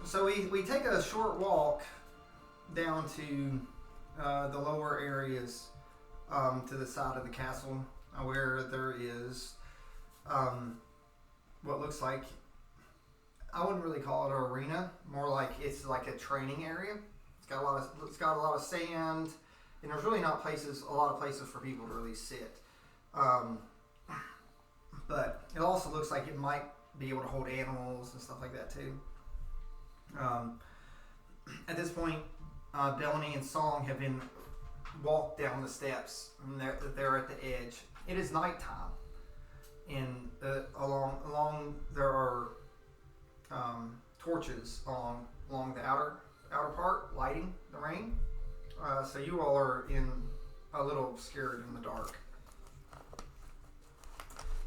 So we take a short walk down to the lower areas to the side of the castle where there is what looks like, I wouldn't really call it an arena, more like it's like a training area. It's got a lot of sand, and there's really not a lot of places for people to really sit. But it also looks like it might be able to hold animals and stuff like that too. At this point, Bellany and Song have been walked down the steps, and they're at the edge. It is nighttime, and along there are torches along the outer part, lighting the rain. So you all are a little obscured in the dark.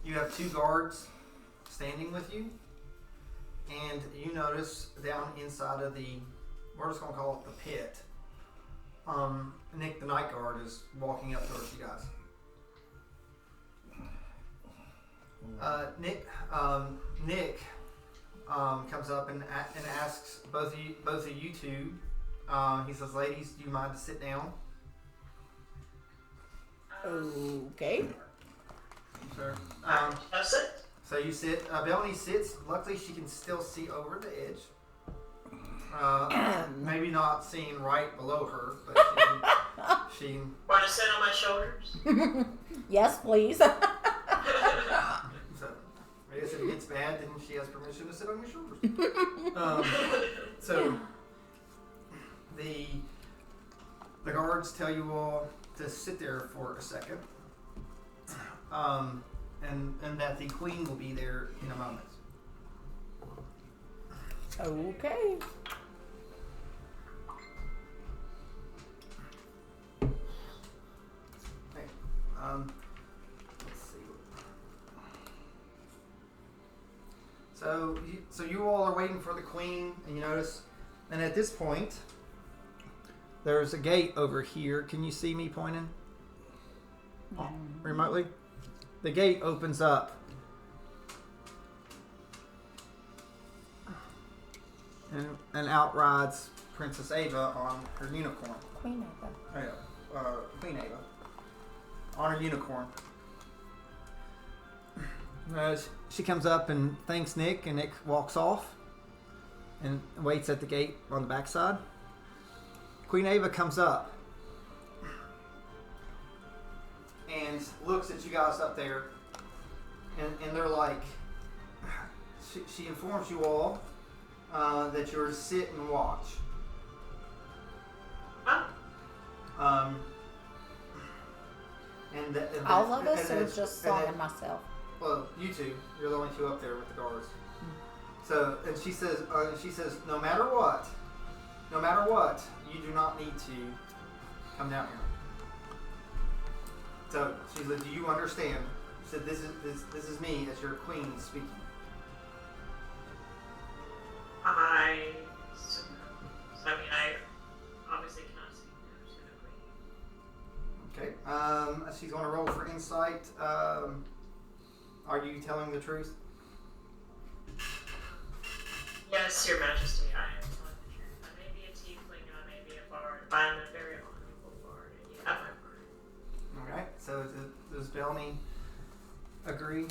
You have 2 guards standing with you, and you notice down inside of we're just going to call it the pit, Nick the night guard is walking up towards you guys. Nick comes up and asks both of you two. He says, "Ladies, do you mind to sit down?" Okay. Sure. I'll sit. So you sit. Bellany sits. Luckily, she can still see over the edge. Maybe not seeing right below her, but she. Want to sit on my shoulders? Yes, please. So, I guess if it gets bad, then she has permission to sit on your shoulders. So the guards tell you all to sit there for a second, and that the queen will be there in a moment. Okay. Okay. Let's see. So you all are waiting for the queen, and you notice, and at this point, there's a gate over here. Can you see me pointing remotely? The gate opens up, and out rides Princess Ava on her unicorn. Queen Ava. Queen Ava on her unicorn. She comes up and thanks Nick, and Nick walks off and waits at the gate on the backside. Queen Ava comes up and looks at you guys up there, and they're like, she informs you all that you're to sit and watch. And all of us, or just Song and myself? Well, you two. You're the only two up there with the guards. So, and she says, no matter what, you do not need to come down here. So she said, do you understand? She said, this is me as your queen speaking. I obviously cannot see. Okay. She's going to roll for insight. Are you telling the truth? Yes, Your Majesty, I am telling the truth. I may be a tiefling, I may be a bard, but I am a very honorable bard, and you have my word. Alright, so does Bellamy agree?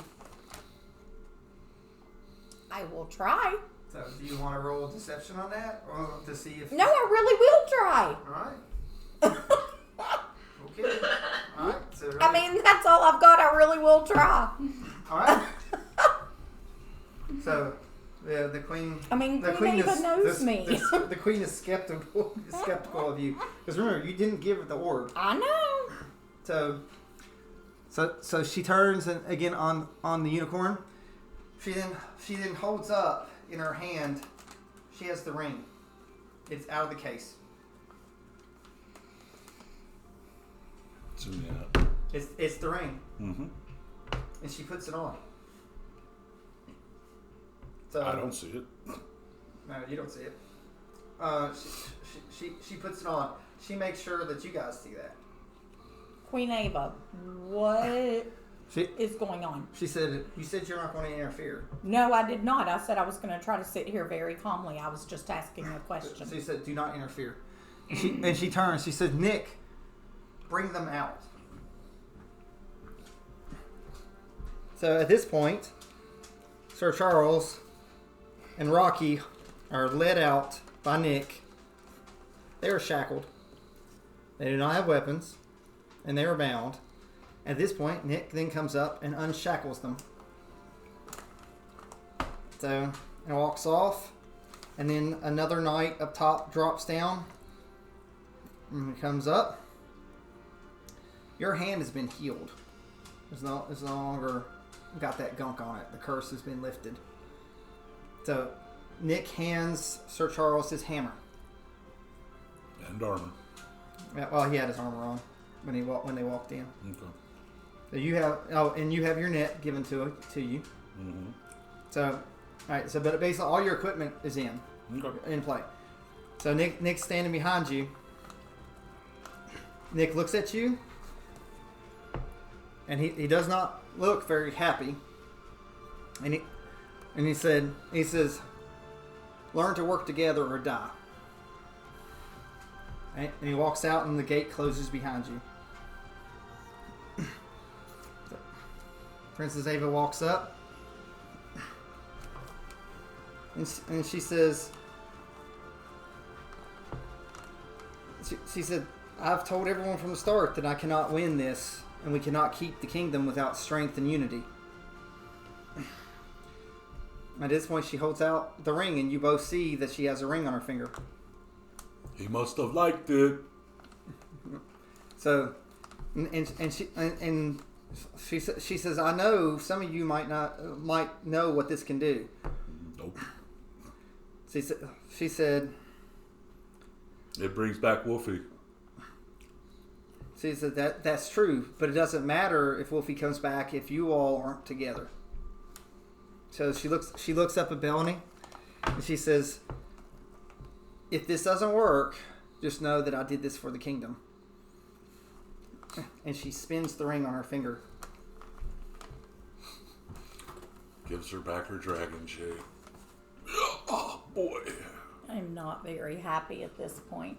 I will try. So do you want to roll deception on that? Or to see if... No, I really will try. Alright. Okay. Alright, so... I mean, that's all I've got. I really will try. Alright. So... The queen. I mean, the queen even knows me. The queen is skeptical of you, because remember, you didn't give her the orb. I know. So she turns and again on the unicorn. She then holds up in her hand. She has the ring. It's out of the case. Zoom in up. It's the ring. Mm-hmm. And she puts it on. So, I don't see it. No, you don't see it. She puts it on. She makes sure that you guys see that. Queen Ava, what is going on. She said, you said you're not going to interfere. No, I did not. I said I was going to try to sit here very calmly. I was just asking a question. She said, do not interfere. And she turns. She said, Nick, bring them out. So at this point, Sir Charles and Rocky are led out by Nick. They are shackled. They do not have weapons, and they are bound. At this point, Nick then comes up and unshackles them. So, and walks off, and then another knight up top drops down, and he comes up. Your hand has been healed. It's no longer got that gunk on it. The curse has been lifted. So, Nick hands Sir Charles his hammer. And armor. Yeah, well, he had his armor on when they walked in. Okay. So you have your net given to you. Mm-hmm. So, all right. So, but basically, all your equipment is in play. So Nick's standing behind you. Nick looks at you, and he does not look very happy. And he says, "Learn to work together or die." Right? And he walks out, and the gate closes behind you. So, Princess Ava walks up, and she says, she said, "I've told everyone from the start that I cannot win this, and we cannot keep the kingdom without strength and unity." At this point, she holds out the ring, and you both see that she has a ring on her finger. He must have liked it. So, and she says, "I know some of you might know what this can do." Nope. She said, It brings back Wolfie. she said that's true, but it doesn't matter if Wolfie comes back if you all aren't together. So she looks up at Bellany, and she says, "If this doesn't work, just know that I did this for the kingdom." And she spins the ring on her finger. Gives her back her dragon shape. Oh boy. I'm not very happy at this point.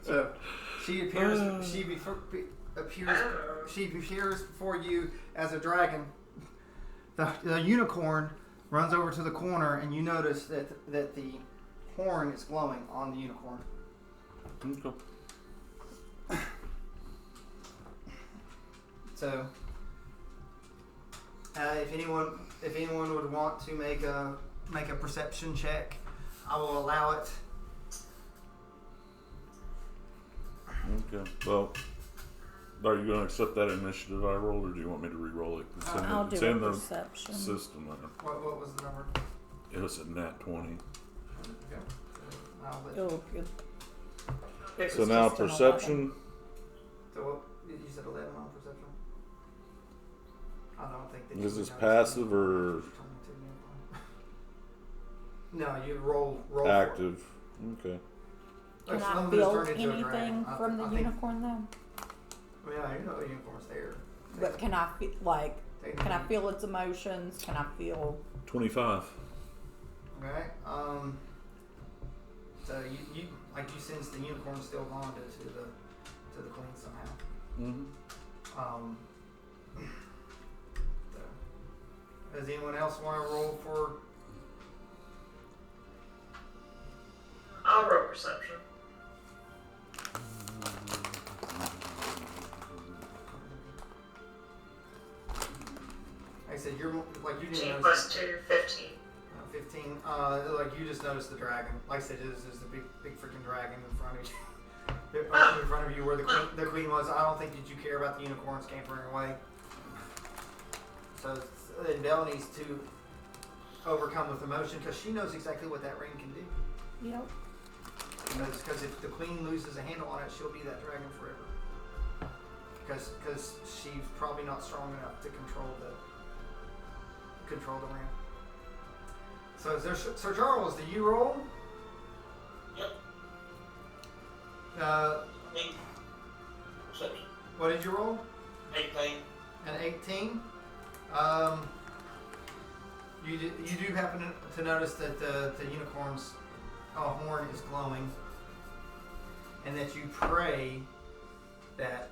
So she appears. She appears before you as a dragon. The unicorn runs over to the corner, and you notice that the horn is glowing on the unicorn. Okay. So, if anyone would want to make a perception check, I will allow it. Okay. Well, are you going to accept that initiative I rolled, or do you want me to re-roll it? I'll do a perception. System there. What was the number? It was a nat 20. Okay. I'll let Oh, good. So It's now just an perception. So what, you said 11 on perception? I don't think that. Is you this noticed passive anything. or No, you roll active? Okay. For it. Can I Some of feel it's turned into a dragon. anything from the I think- unicorn though? Yeah, you know the unicorn's there. But can I feel its emotions? Can I feel? 25. Okay. So you sense the unicorn's still bonded to the queen somehow. Mm-hmm. So, does anyone else want to roll for? I'll roll perception. Like I said, you're like you didn't 2 notice. plus 2, 15. 15. Like you just noticed the dragon. Like I said, there's a big freaking dragon in front of you. In front of you, where the queen was. I don't think that you care about the unicorn scampering away. So then Belle needs to overcome with emotion because she knows exactly what that ring can do. Yep. Because if the queen loses a handle on it, she'll be that dragon forever. Because she's probably not strong enough to control the ring. So is there, Sir Charles, do you roll? Yep. Me. Perception. What did you roll? 18. An 18. You do happen to notice that the unicorn's horn is glowing, and that you pray that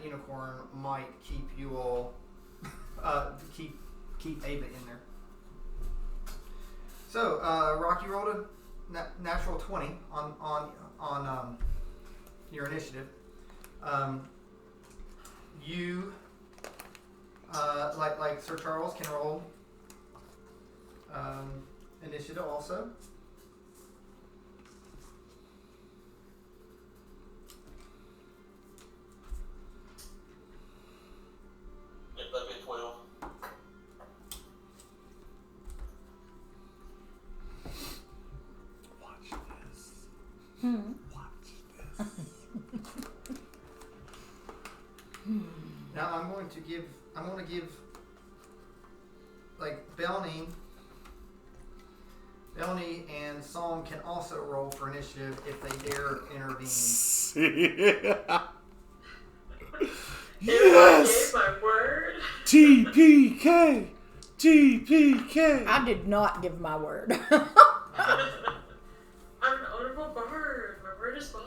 unicorn might keep you all keep Ava in there. So Rocky rolled a natural 20 on your initiative. You like Sir Charles can roll initiative also. That'd be 12. Watch this. Watch this. Now I'm going to give like Belny and Psalm can also roll for initiative if they dare intervene. Yes! I gave my word. TPK! TPK! I did not give my word. I'm an honorable bard. My word is bond.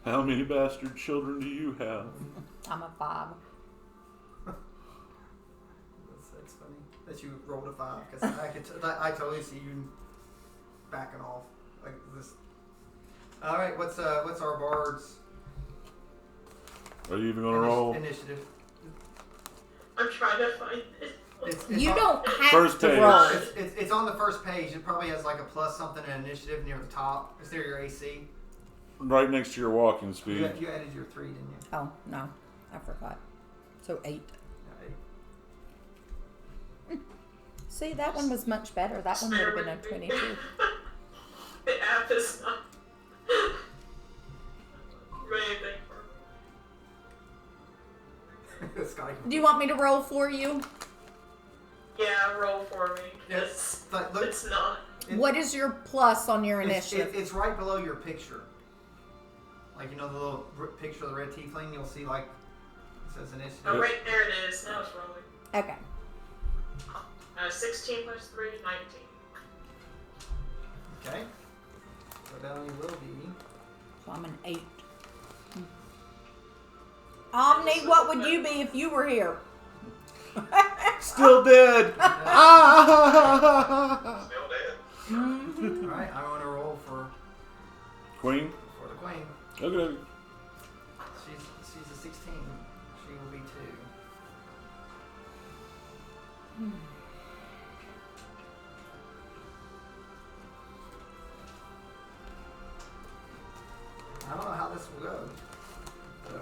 How many bastard children do you have? I'm a 5. That's funny that you rolled a 5 because I totally see you backing off like this. All right, what's our bard's Are you even gonna roll? initiative? I'm trying to find it. It's You on, don't have First to page. roll. It's on the first page. It probably has like a plus something in initiative near the top. Is there your AC? Right next to your walking You speed. added your 3, didn't you? Oh, no. I forgot. So 8. Yeah, 8. See, that one was much better. That one would have been a 22. The app is not anything for me. Scotty. Do you want me to roll for you? Yeah, roll for me. Yes, but look, It's not. What is your plus on your initiative? it's right below your picture. Like, you know, the little picture of the red tiefling, you'll see, like, it says initiative. Oh, right there it is. Now it's rolling. Okay. 16 plus 3, 19. Okay. So down you will be. So I'm an 8. Omni, what would you be if you were here? Still dead! Still dead. Alright, I'm going to roll for Queen? the queen. Okay. She's a 16. She will be 2. I don't know how this will go. So.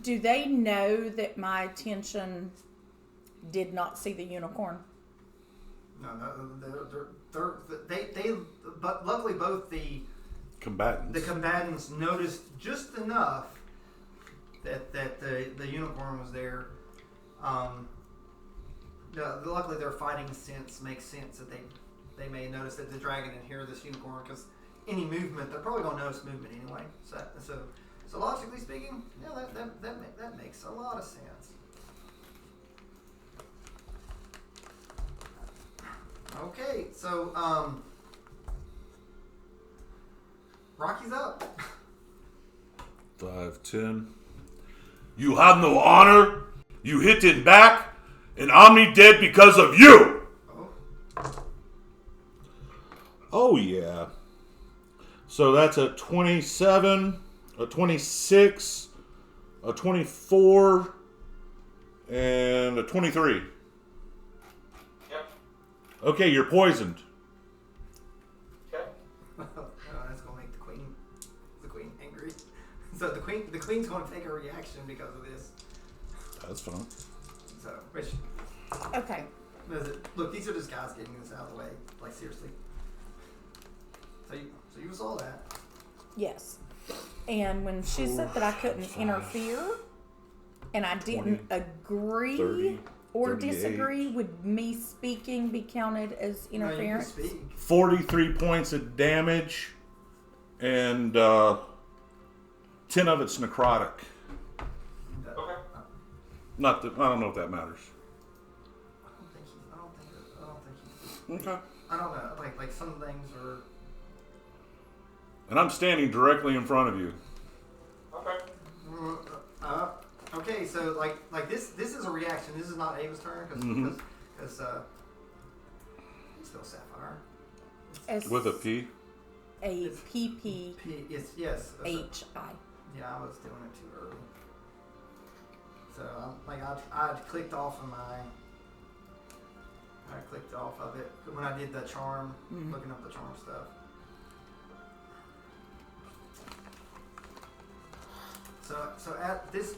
Do they know that my attention did not see the unicorn? No, but luckily both the combatants noticed just enough that the unicorn was there. Luckily their fighting sense makes sense that they may notice that the dragon and hear this unicorn, because any movement, they're probably going to notice movement anyway. So logically speaking, yeah, that makes a lot of sense. Okay, so Rocky's up. 5, 10. You have no honor. You hit it back, and Omni dead because of you. Oh yeah. So that's a 27, a 26, a 24, and a 23. Yep. Okay, you're poisoned. Okay. That's gonna make the queen angry. So the queen's gonna take a reaction because of this. That's fine. So, which Okay. Look, these are just guys getting this out of the way. Like, seriously. So you saw that. Yes. And when she said that I couldn't 5, interfere, and I didn't 20, agree 30, or 38. disagree, would me speaking be counted as interference? No, you can speak. 43 points of damage, and 10 of it's necrotic. Okay. Not that I don't know if that matters. I don't think he's. Okay. I don't know. Like some things are. And I'm standing directly in front of you. Okay. Okay, so like this is a reaction. This is not Ava's turn because still Sapphire. With a P. A PP P. It's yes. HI. Yeah, I was doing it too early. So I clicked off of it when I did the charm, looking up the charm stuff. So at this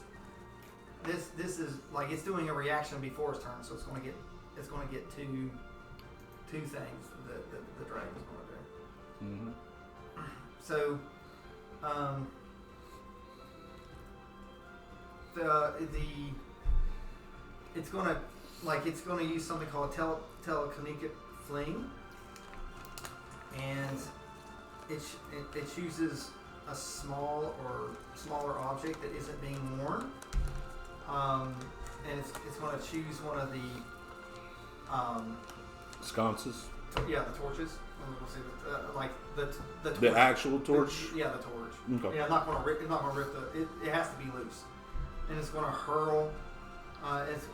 is like it's doing a reaction before its turn, so it's going to get two things that the dragon's going to do. Mm-hmm. So it's going to use something called telekinetic fling, and it chooses a small or smaller object that isn't being worn, and it's going to choose one of the Sconces. the torches. We'll see like the torch. The actual torch. The torch. Okay. Yeah, it's not going to rip it has to be loose, and it's going to hurl.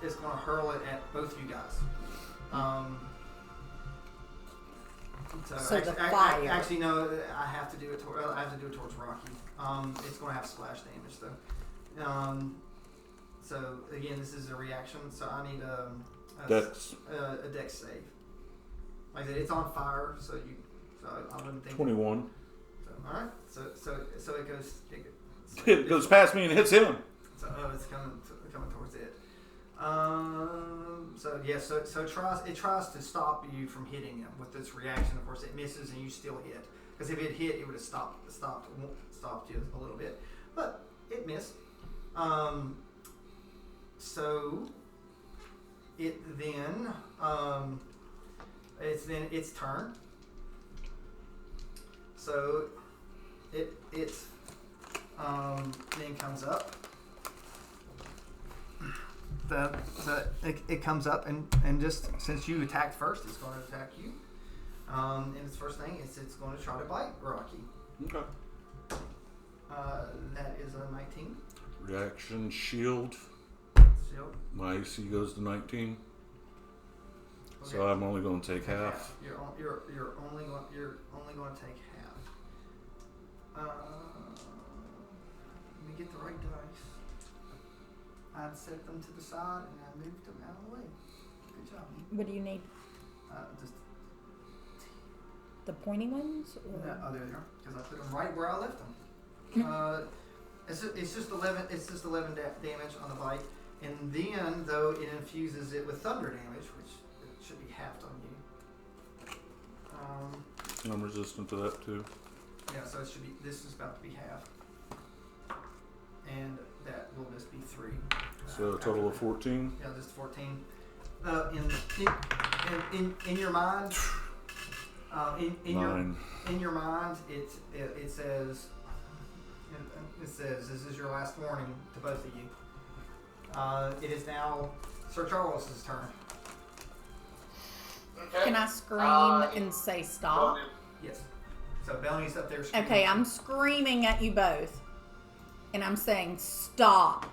It's going to hurl it at both you guys. So the fire. Actually, no. I have to do it. I have to do it towards Rocky. It's going to have splash damage though. So again, this is a reaction. So I need a dex save. Like I said, it's on fire. So I wouldn't think. 21. So, all right. So it goes. It goes past me and hits him. So it's coming towards it. So it tries to stop you from hitting him with this reaction. Of course, it misses and you still hit. Because if it hit, it would have stopped you a little bit, but it missed. So it then it's its turn. So it then comes up. It comes up and just since you attacked first, it's going to attack you. And its first thing is it's going to try to bite Rocky. Okay. That is a 19. Reaction shield. Shield. My AC goes to 19. Okay. So I'm only going to take half. You're only going to take half. Let me get the right dice. I set them to the side and I moved them out of the way. Good job. What do you need? Just The pointy ones? Or? there they are. Because I put them right where I left them. It's just 11. It's just 11 damage on the bite, and then though it infuses it with thunder damage, which it should be halved on you. I'm resistant to that too. Yeah, so it should be. This is about to be half, and that will just be 3. So a total of 14. Yeah, just 14. In your mind, in your mind, it says. It says, "This is your last warning to both of you." It is now Sir Charles's turn. Okay. Can I scream and say stop? Yes. So Bellamy's up there screaming. Okay, I'm screaming at you both. And I'm saying stop.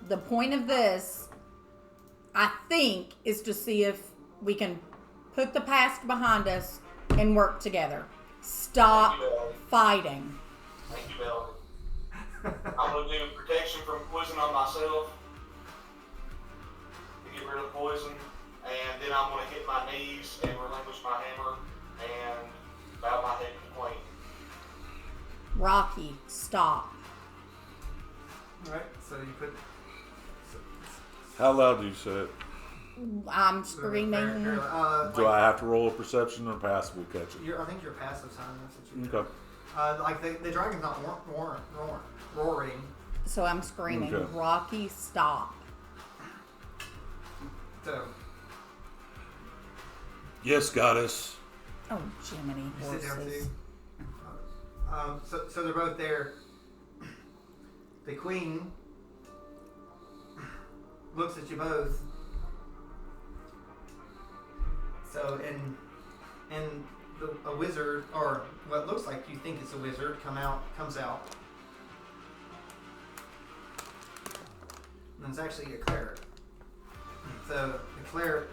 The point of this, I think, is to see if we can put the past behind us and work together. Stop fighting. Thank you, Bella. I'm going to do protection from poison on myself to get rid of poison, and then I'm going to hit my knees and relinquish my hammer and bow my head to the queen. Rocky, stop. Alright, so you put. How loud do you say it? I'm screaming. Do I have to roll a perception or passive will catch it? I think your passive sign. That's what you Okay. Like the dragon's not roaring. So I'm screaming, Okay. Rocky, stop. So Yes, goddess. Oh, Jiminy you sit down horses. too. So they're both there. The queen looks at you both. So and a wizard, or what looks like you think is a wizard, comes out. And it's actually a cleric. So the cleric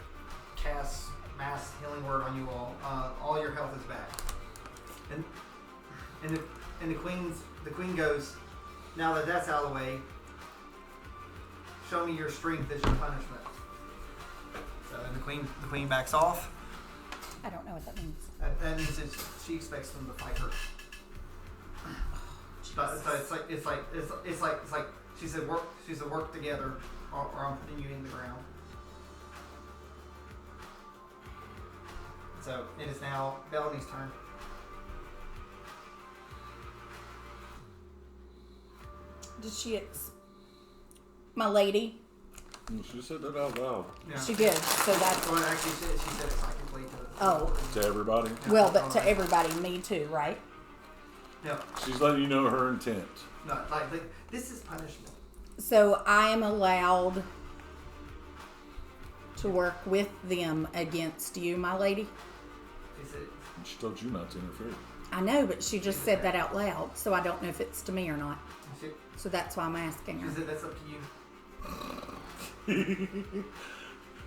casts mass healing word on you all. All your health is back. And the queen goes, now that that's out of the way, show me your strength as your punishment. So and the queen backs off. I don't know what that means. That means she expects them to fight her. But so it's like she said work together or I'm putting you in the ground. So it is now Bellamy's turn. Did she my lady? She said that out loud. Yeah. She did. So that's Well, actually, she said it psychically to. Oh. To everybody. well, but to everybody, me too, right? Yeah. She's letting you know her intent. No, this is punishment. So I am allowed to work with them against you, my lady. She said, She told you not to interfere. I know, but she just said that out loud, so I don't know if it's to me or not. she, So that's why I'm asking she her. said that's up to you.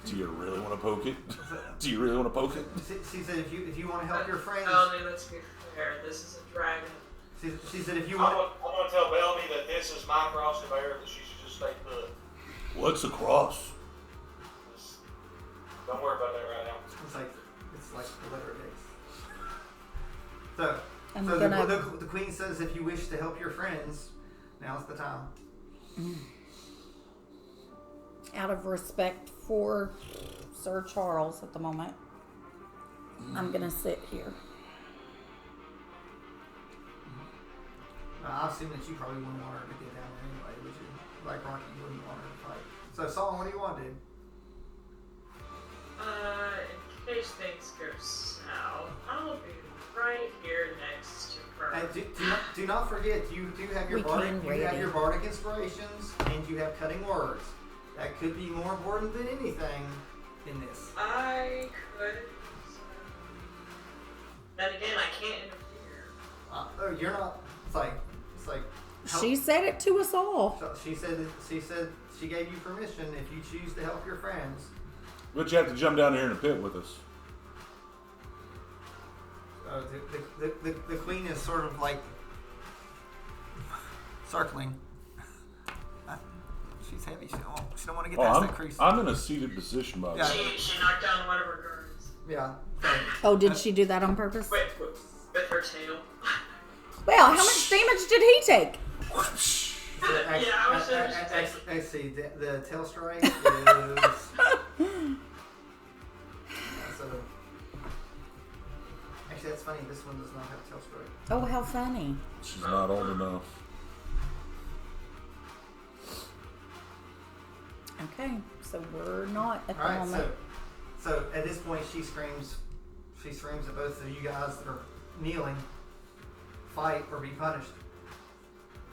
Do you really want to poke it? Do you really want to poke it? She said if you want to help your friends. Bellamy, let's be fair. This is a dragon. She said if you I'm want. gonna tell Bellamy that this is my cross to bear, that she should just stay put. What's a cross? Just don't worry about that right now. It's like the letter X. So I'm so gonna- the queen says if you wish to help your friends, now's the time. Out of respect for Sir Charles at the moment, I'm gonna sit here. I assume that you probably wouldn't want her to get down there anyway, would you? Like Rocky, you wouldn't want her to fight. So Saul, what do you want to do? In case things go south, I'll be right here next to her. Do not forget, you do have your We bardic, can you rate have it. your bardic inspirations, and you have cutting words. That could be more important than anything in this. I could. Then again, I can't interfere. You're not. It's like. help- She said it to us all. So she said she gave you permission if you choose to help your friends. But you have to jump down here in the pit with us. The queen is sort of like circling. She's heavy. She don't want to get past that crease. I'm in a seated position, by the Yeah. way. She knocked down one of her guards. Yeah. Oh, did she do that on purpose? With her tail. Well, how much damage did he take? Yeah, I was just See, the tail strike is. So, actually, that's funny. This one does not have tail strike. Oh, how funny. She's not old enough. Okay, so we're not at the All right. moment. So at this point, she screams at both of you guys that are kneeling, fight or be punished.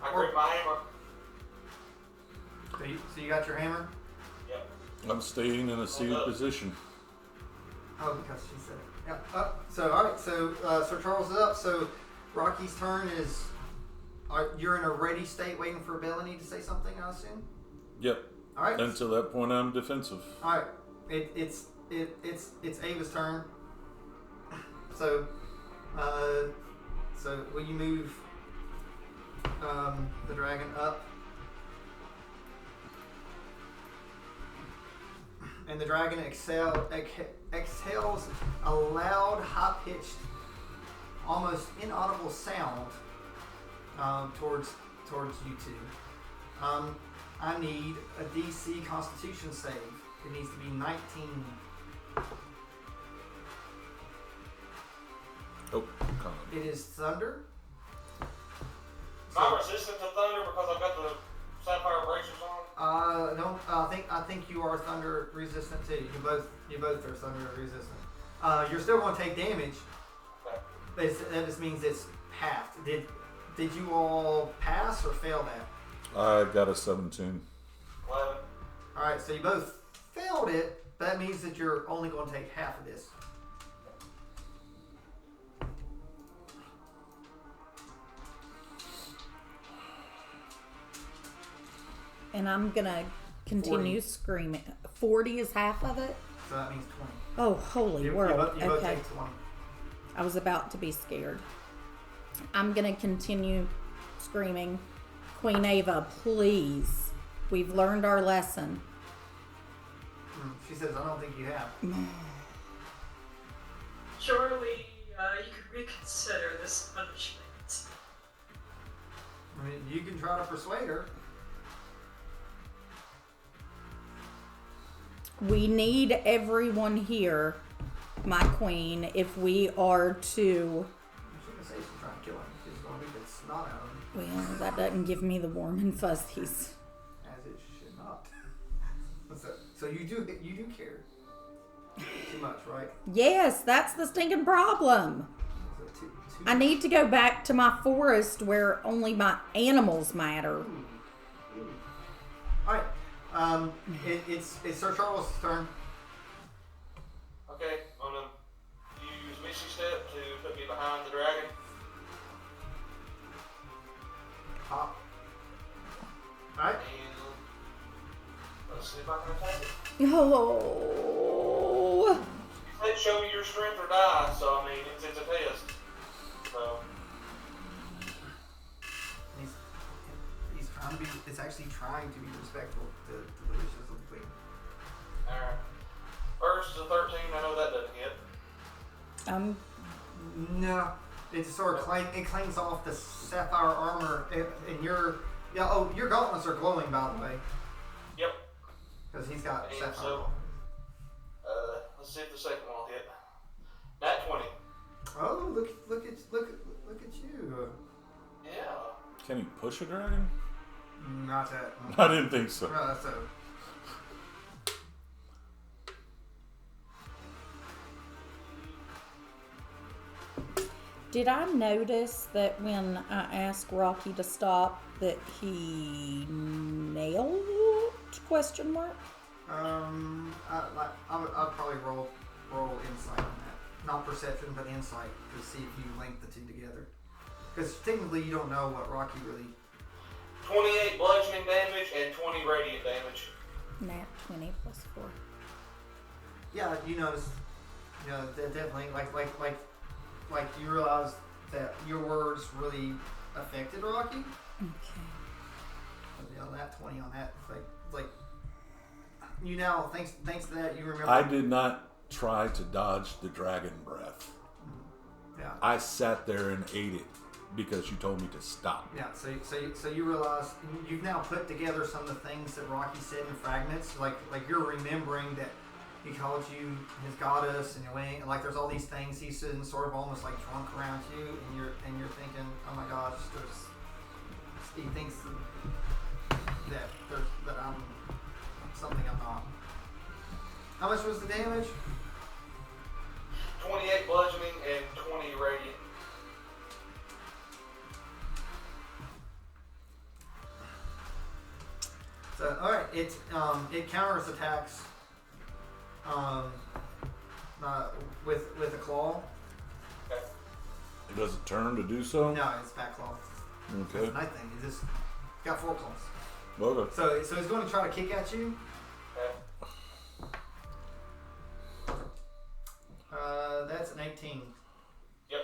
I grab my hammer. So you got your hammer? Yep. I'm staying in a seated position. Oh, because she said it. Yeah. So all right. So Sir Charles is up. So Rocky's turn is. You're in a ready state, waiting for Bellany to say something, I assume. Yep. All right. Until that point, I'm defensive. All right. It's Ava's turn. So, will you move the dragon up? And the dragon exhales a loud, high-pitched, almost inaudible sound towards you two. I need a DC Constitution save It needs to be 19. Oh, come on. It is thunder. Am I resistant to thunder because I've got the sapphire bracers on? No. I think you are thunder resistant too. You both are thunder resistant. You're still going to take damage. Okay. But that just means it's halved. Did you all pass or fail that? I got a 17. 11. All right. So you both failed it. That means that you're only going to take half of this. And I'm gonna continue 40. screaming. 40 is half of it? So that means 20. Oh, holy You world. both Okay. take 20. I was about to be scared. I'm gonna continue screaming. Queen Ava, please. We've learned our lesson. She says, I don't think you have. Surely, you could reconsider this punishment. I mean, you can try to persuade her. We need everyone here, my queen, if we are to... She can say she's trying to kill him. She's going to beat the snot out of him. Well, that doesn't give me the warm and fuzzies. As it should not. So you do care. Too much, right? Yes, that's the stinking problem. So too I need to go back to my forest where only my animals matter. Alright. It's Sir Charles' turn. Okay, I'm gonna use Misty Step to put me behind the dragon. Pop. Alright. And let's see if I can attack it. Oh. You said show me your strength or die, so I mean, it's a test. So, He's trying to be. It's actually trying to be respectful to the wishes of the queen. alright. First is a 13, I know that doesn't hit. No, it sort of clings off the sapphire armor, and your gauntlets are glowing, by the way, Yep. because he's got And sapphire. so, let's see if the second one will hit. Nat 20. Oh, look at you. Yeah. Can he push a dragon? Not that. I didn't think so. So. Did I notice that when I asked Rocky to stop that he nailed question mark? I'd probably roll insight on that. Not perception, but insight to see if you link the two together. Because technically you don't know what Rocky really. 28 bludgeoning damage and 20 radiant damage. Nat 20 plus 4. Yeah, you notice. You know, definitely like you realize that your words really affected Rocky. Okay. On that 20 on that, it's like you now thanks to that you remember. I did not try to dodge the dragon breath. Yeah. I sat there and ate it because you told me to stop. Yeah, so you realize you've now put together some of the things that Rocky said in fragments. Like you're remembering that he called you his goddess, and like there's all these things he's sitting sort of almost like drunk around you, and you're thinking, oh my gosh, he thinks that I'm something I'm not. How much was the damage? 28 bludgeoning and 20 radiant. So all right, it counters attacks with a claw. Okay. It doesn't turn to do so? No, it's back claw. Okay. That's the nice thing. It just got 4 claws. Okay. So he's going to try to kick at you. Okay. That's an 18. Yep.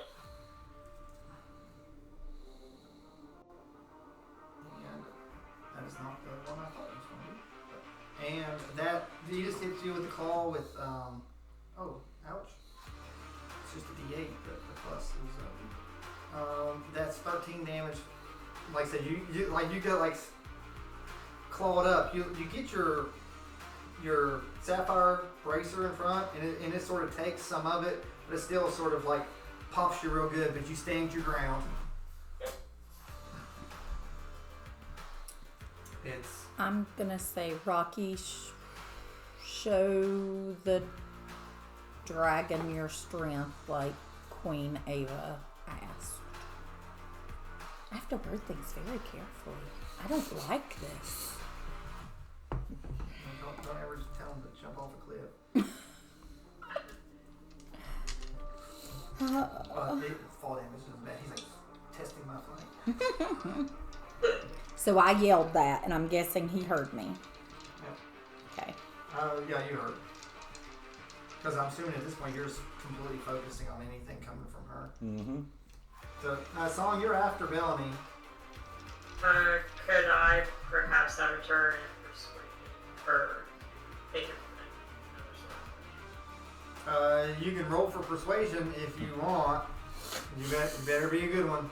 And that is not the one I thought it was going to be. And that he just hits you with the claw with oh, ouch. It's just a D8, but the plus is that's 13 damage. Like I said, you get like clawed up. You get your your sapphire bracer in front, and it sort of takes some of it, but it still sort of like pops you real good, but you stand your ground. It's I'm gonna say Rocky, show the dragon your strength like Queen Ava asked. I have to word things very carefully. I don't like this. don't ever tell him to jump off a cliff. Fall damage is bad. He's like testing my flank. So I yelled that, and I'm guessing he heard me. Yep. Okay. Yeah, you heard. Because I'm assuming at this point you're just completely focusing on anything coming from her. Mm-hmm. So, Song, you're after Bellamy. Could I perhaps have a turn and persuade or think of another sort of You can roll for persuasion if you want. You better be a good one.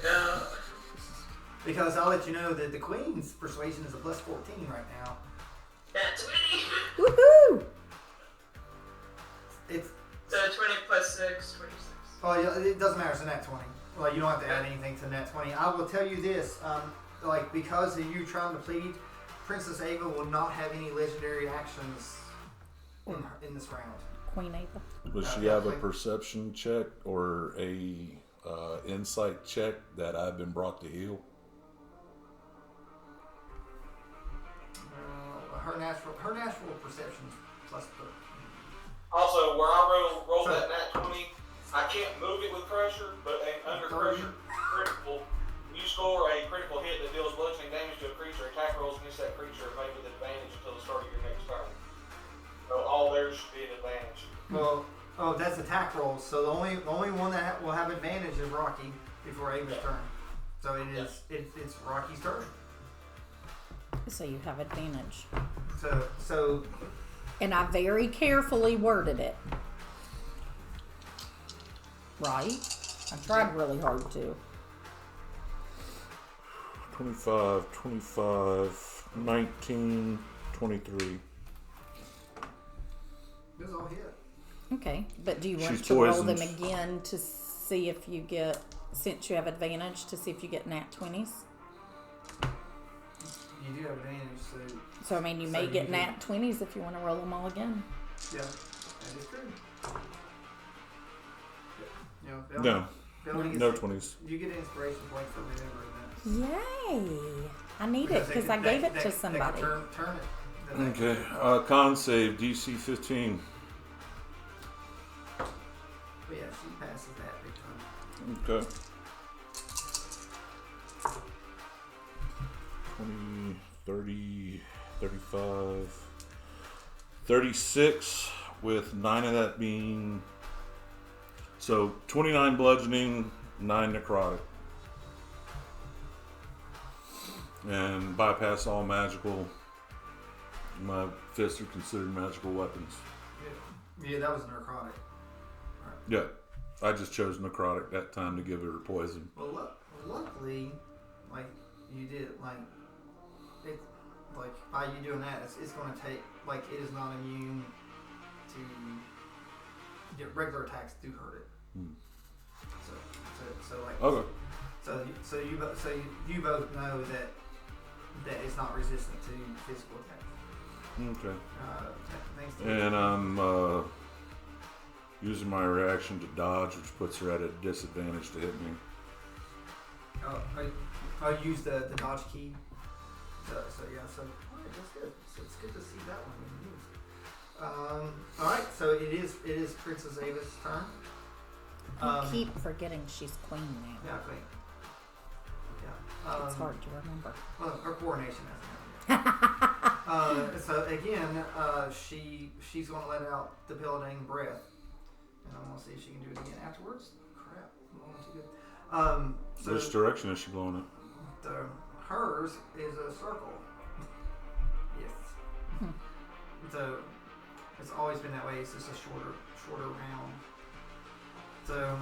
No. Because I'll let you know that the Queen's persuasion is a plus 14 right now. That's 20. Woohoo! It's So 20 plus 6, 26. Oh, yeah, it doesn't matter. It's a nat 20. Like, you don't have to add anything to nat 20. I will tell you this, like, because of you trying to plead, Princess Ava will not have any legendary actions in this round. Queen Ava. Does she have a perception check or a insight check that I've been brought to heal? Her natural perception plus the. Also, where I roll that nat 20, I can't move it with pressure, but under pressure, critical. You score a critical hit that deals bludgeoning damage to a creature. Attack rolls against that creature are made with advantage until the start of your next turn. So all theirs should be an advantage. Well, that's attack rolls. So the only one that will have advantage is Rocky before Ava's turn. So it's Rocky's turn. So you have advantage. So. And I very carefully worded it. Right? I tried really hard to. 25, 25, 19, 23. This is all hit. Okay, but do you want She's to roll poisoned. them again to see if you get, since you have advantage, to see if you get nat 20s? You do have advantage, So I mean, you So may you get do. nat 20s if you want to roll them all again. yeah, that is true. Yeah, No, Bellamy gets no it. 20s. You get an inspiration point for remembering that. Yay! I need it because I gave it to somebody. They could turn it. Then they Okay, con save, DC 15. But yeah, she passes that big time. Okay. 20, 30, 35, 36, with 9 of that being. So 29 bludgeoning, 9 necrotic. And bypass all magical. My fists are considered magical weapons. Yeah, that was necrotic. Yeah, I just chose necrotic that time to give her poison. Well, luckily, like you did, like it, like by you doing that, it's going to take, like, it is not immune to get regular attacks do hurt it. So like Okay. so you both know that it's not resistant to physical attacks. Okay. Thanks to And I'm using my reaction to dodge, which puts her at a disadvantage to hit me. I use the dodge key. So alright, that's good. So it's good to see that one being used. Alright, so it is Princess Ava's turn. I keep forgetting she's queen now. Yeah, great. Yeah. It's hard to remember. Well, her coronation hasn't happened yet. So again, she's going to let out the Belladine breath, and I'm going to see if she can do it again afterwards. Crap, I'm going too good. So Which direction is she blowing it? hers is a circle. Yes. So it's always been that way. It's just a shorter round. So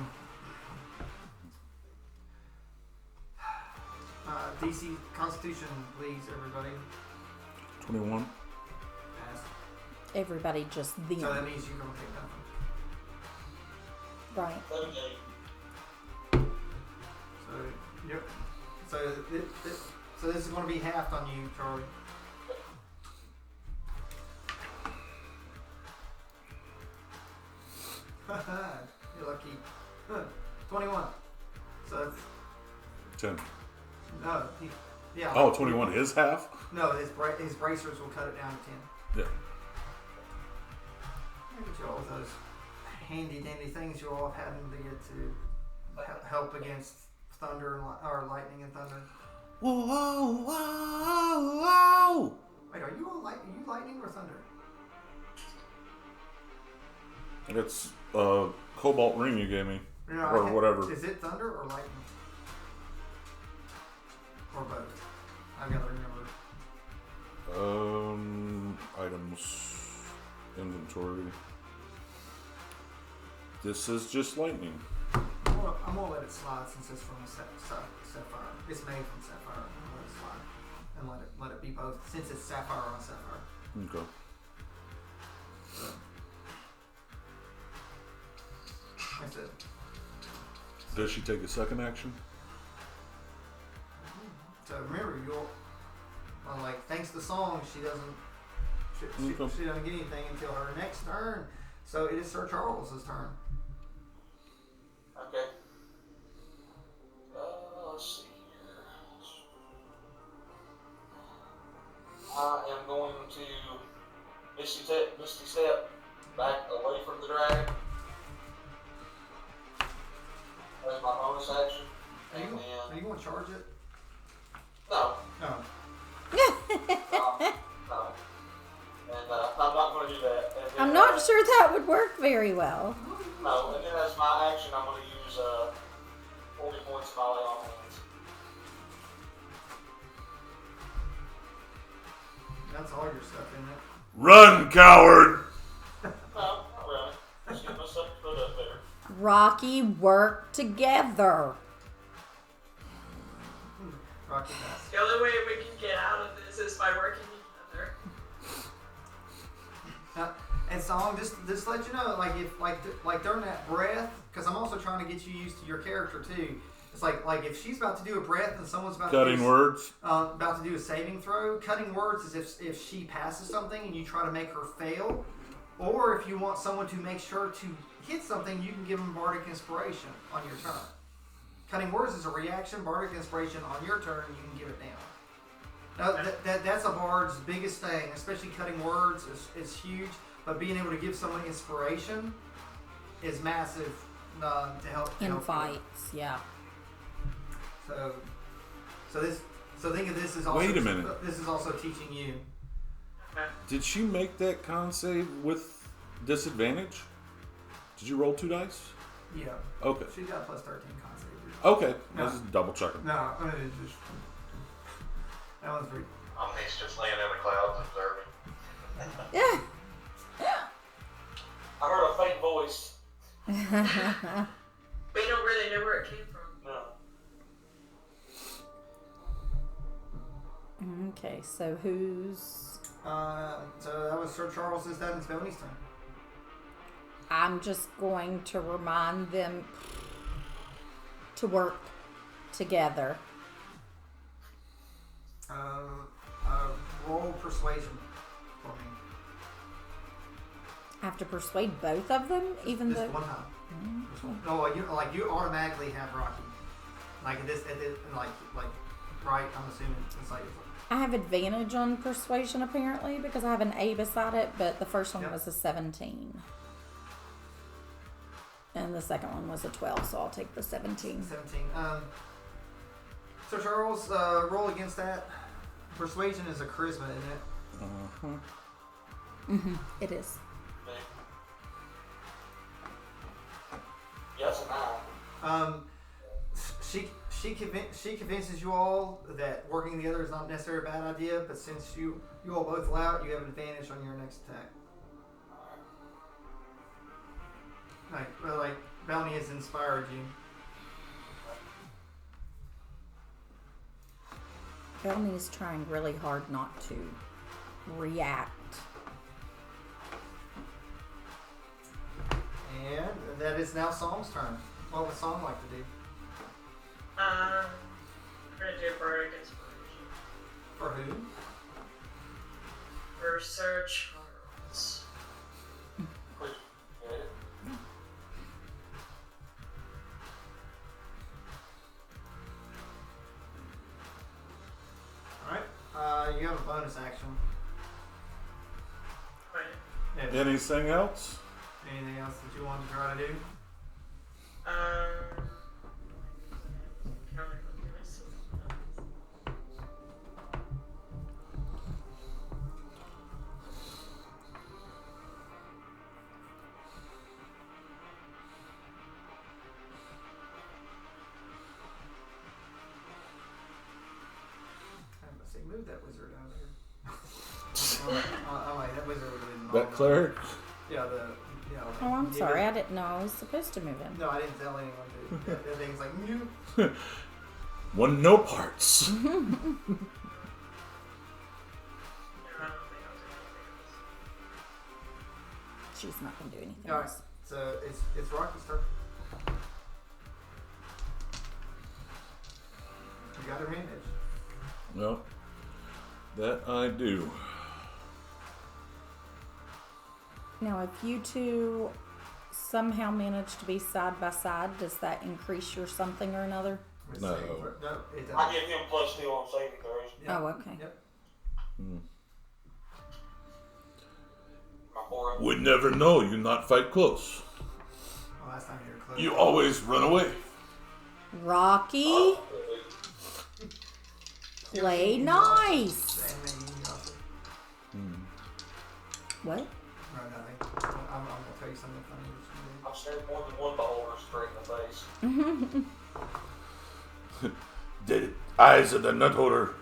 DC Constitution, please, everybody. 21. everybody just them. So that means you're gonna take nothing. Right. 17. So yep. So this is gonna be halved on you, Charlie. You're lucky. 21. So that's 10. no. Yeah. Oh, 21 is half? No, his bracers will cut it down to 10. Yeah. Look at you all with those handy dandy things you all have having to get to help against thunder and or lightning and thunder. Whoa, whoa, whoa, whoa! Wait, are you lightning or thunder? It's cobalt ring you gave me. No, Or whatever. Is it thunder or lightning? Or both? I've got to remember. Items, inventory. This is just lightning. I'm gonna let it slide since it's from sapphire. It's made from sapphire. I'm gonna let it slide and let it be both since it's sapphire on sapphire. Okay. So, that's it. Does she take a second action? So remember, thanks to the song, she doesn't get anything until her next turn. So it is Sir Charles's turn. Okay. Let's see here. I am going to Misty Step back away from the dragon. That's my bonus action. Are you going to charge it? No. No. No. And I'm not going to do that. And then, I'm not sure that would work very well. No, and then as my action, I'm going to use 40 points of my lay on hands. That's all your stuff, isn't it? Run, coward! No, not really. Just get myself put up there. Rocky, work together. Rocky pass. The only way we can get out of this is by working together. And song, just let you know, like during that breath, because I'm also trying to get you used to your character too. It's like if she's about to do a breath and someone's about Cutting to words. about to do a saving throw. Cutting words is if she passes something and you try to make her fail, or if you want someone to make sure to hit something, you can give them bardic inspiration on your turn. Cutting words is a reaction. Bardic inspiration on your turn, you can give it down. Now, that's a bard's biggest thing, especially cutting words is huge. But being able to give someone inspiration is massive to help In help fights, yeah. So think of this as also. Wait a minute. This is also teaching you. Okay. Did she make that con save with disadvantage? Did you roll 2 dice? Yeah. Okay. She got plus 13 con save. Okay. No. This is double checking. No, I mean, it's just that one's pretty. He's just laying in the clouds observing. Yeah. I heard a faint voice. We don't really know where it came from. No. Okay, so who's... So that was Sir Charles's dad and Spelny's turn. I'm just going to remind them to work together. Roll persuasion for me. I have to persuade both of them, even Just though... one time. Just one. No, you automatically have Rocky. Like right? I'm assuming it's like. I have advantage on persuasion, apparently, because I have an A beside it, but the first one Yep. was a 17. And the second one was a 12, so I'll take the 17. 17. So Charles, roll against that. Persuasion is a charisma, isn't it? Mm-hmm. It is. Yes and no. She convinces you all that working together is not necessarily a bad idea, but since you all both allow it, you have an advantage on your next attack. Like Bounty has inspired you. Belney's trying really hard not to react And that is now Song's turn. What would Song like to do? I'm gonna do bardic inspiration For who? for Sir Charles. Quick, get it? Alright. You have a bonus action. Wait. Yeah. Anything else? Anything else that you want to try to do? Counter myself. Let's see, move that wizard out of here. Wait, that wizard would have been That cleric? Yeah, Oh, I'm sorry. I didn't know I was supposed to move him. No, I didn't tell anyone to. That thing's like, you. One no parts. No, I don't think I'll do anything else. She's not going to do anything Alright, else. so it's Rocky's turn. You got advantage. Well, that I do. Now, if you two somehow manage to be side by side, does that increase your something or another? With No. saving throw- No, it doesn't. I give him +2 on saving throws. Yeah. Oh, okay. Yep. My 4 up. Would never know you not fight close. Well, last time you were close. You always run away. Rocky, play nice. Same thing, you also. What? No, nothing. I'm going to tell you something funny. I've stared more than one beholder straight in the face. The eyes of the nut holder.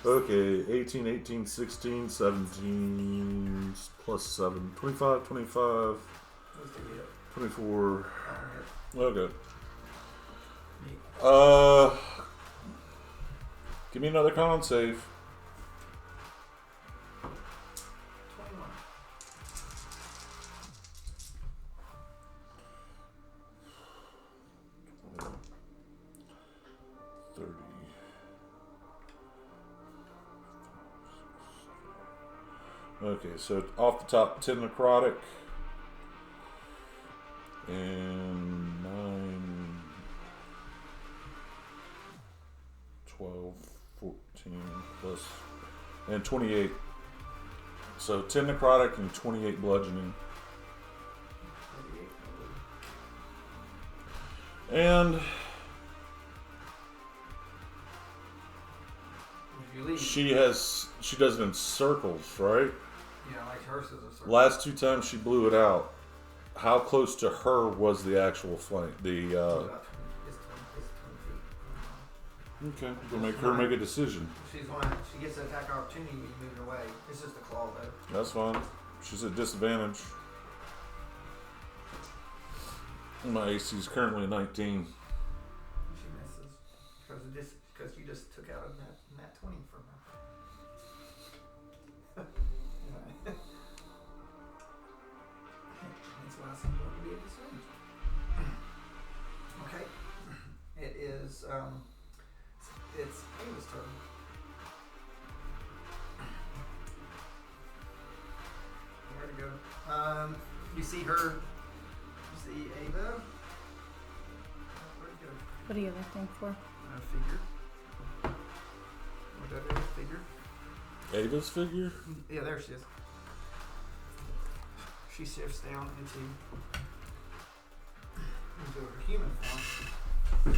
Okay, 18, 18, 16, 17, plus 7, 25, 25, Let's do it. 24. That one hit. Okay. Give me another con save. 21. 30. Okay, so off the top, 10 necrotic. And 9, 12, 14, plus, and 28. So 10 necrotic and 28 bludgeoning. 38. And If you leave, she does it in circles, right? yeah, like hers is a circle. Last 2 times she blew it out. How close to her was the actual flank? It's 20 feet. Okay, we'll make her make a decision. She gets an attack opportunity, you move it away. It's just a claw though. That's fine. She's at disadvantage. My AC is currently 19. She misses because you just took out a nat 20 from her. That's why I said it would be a disadvantage. Okay, it is it's Ava's turn. Where to go? You see her. You see Ava. Where'd it go? What are you looking for? Figure. Whatever it is, figure. Ava's figure? Yeah, there she is. She shifts down into her human form.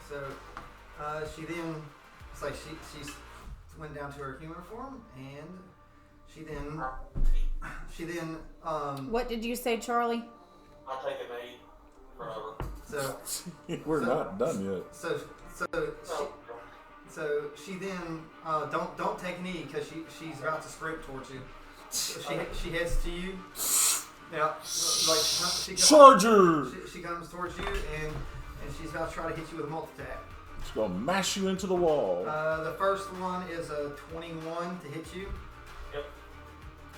So she then, it's like she went down to her human form, and she then What did you say, Charlie? I take an 8 forever. so We're not done yet. So she then don't take an E because she's about to sprint towards you. So she heads to you. Yeah, like she Charger! She comes towards you, and And she's about to try to hit you with a multi-attack. It's gonna mash you into the wall. The first one is a 21 to hit you. Yep.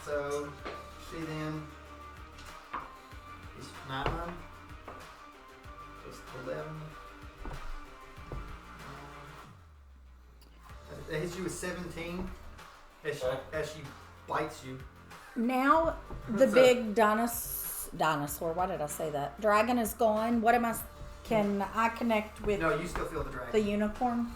So she then is 9. Just 11. That hits you with 17 as she bites you. Now the What's big dinosaur. Why did I say that? Dragon is gone. What am I? Can I connect with No, you still feel the dragon. the unicorn?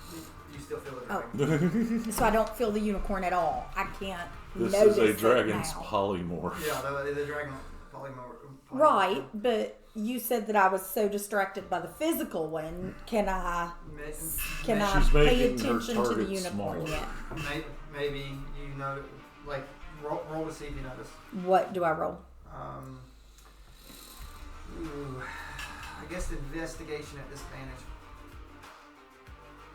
You still feel the Oh. dragon. So I don't feel the unicorn at all. I can't. This notice is a it dragon's now. polymorph. Yeah, the dragon polymorph. Right, but you said that I was so distracted by the physical one. Can I She's pay making her attention to the target unicorn smaller. yet? Maybe you know, like roll to see if you notice. What do I roll? I guess investigation at disadvantage.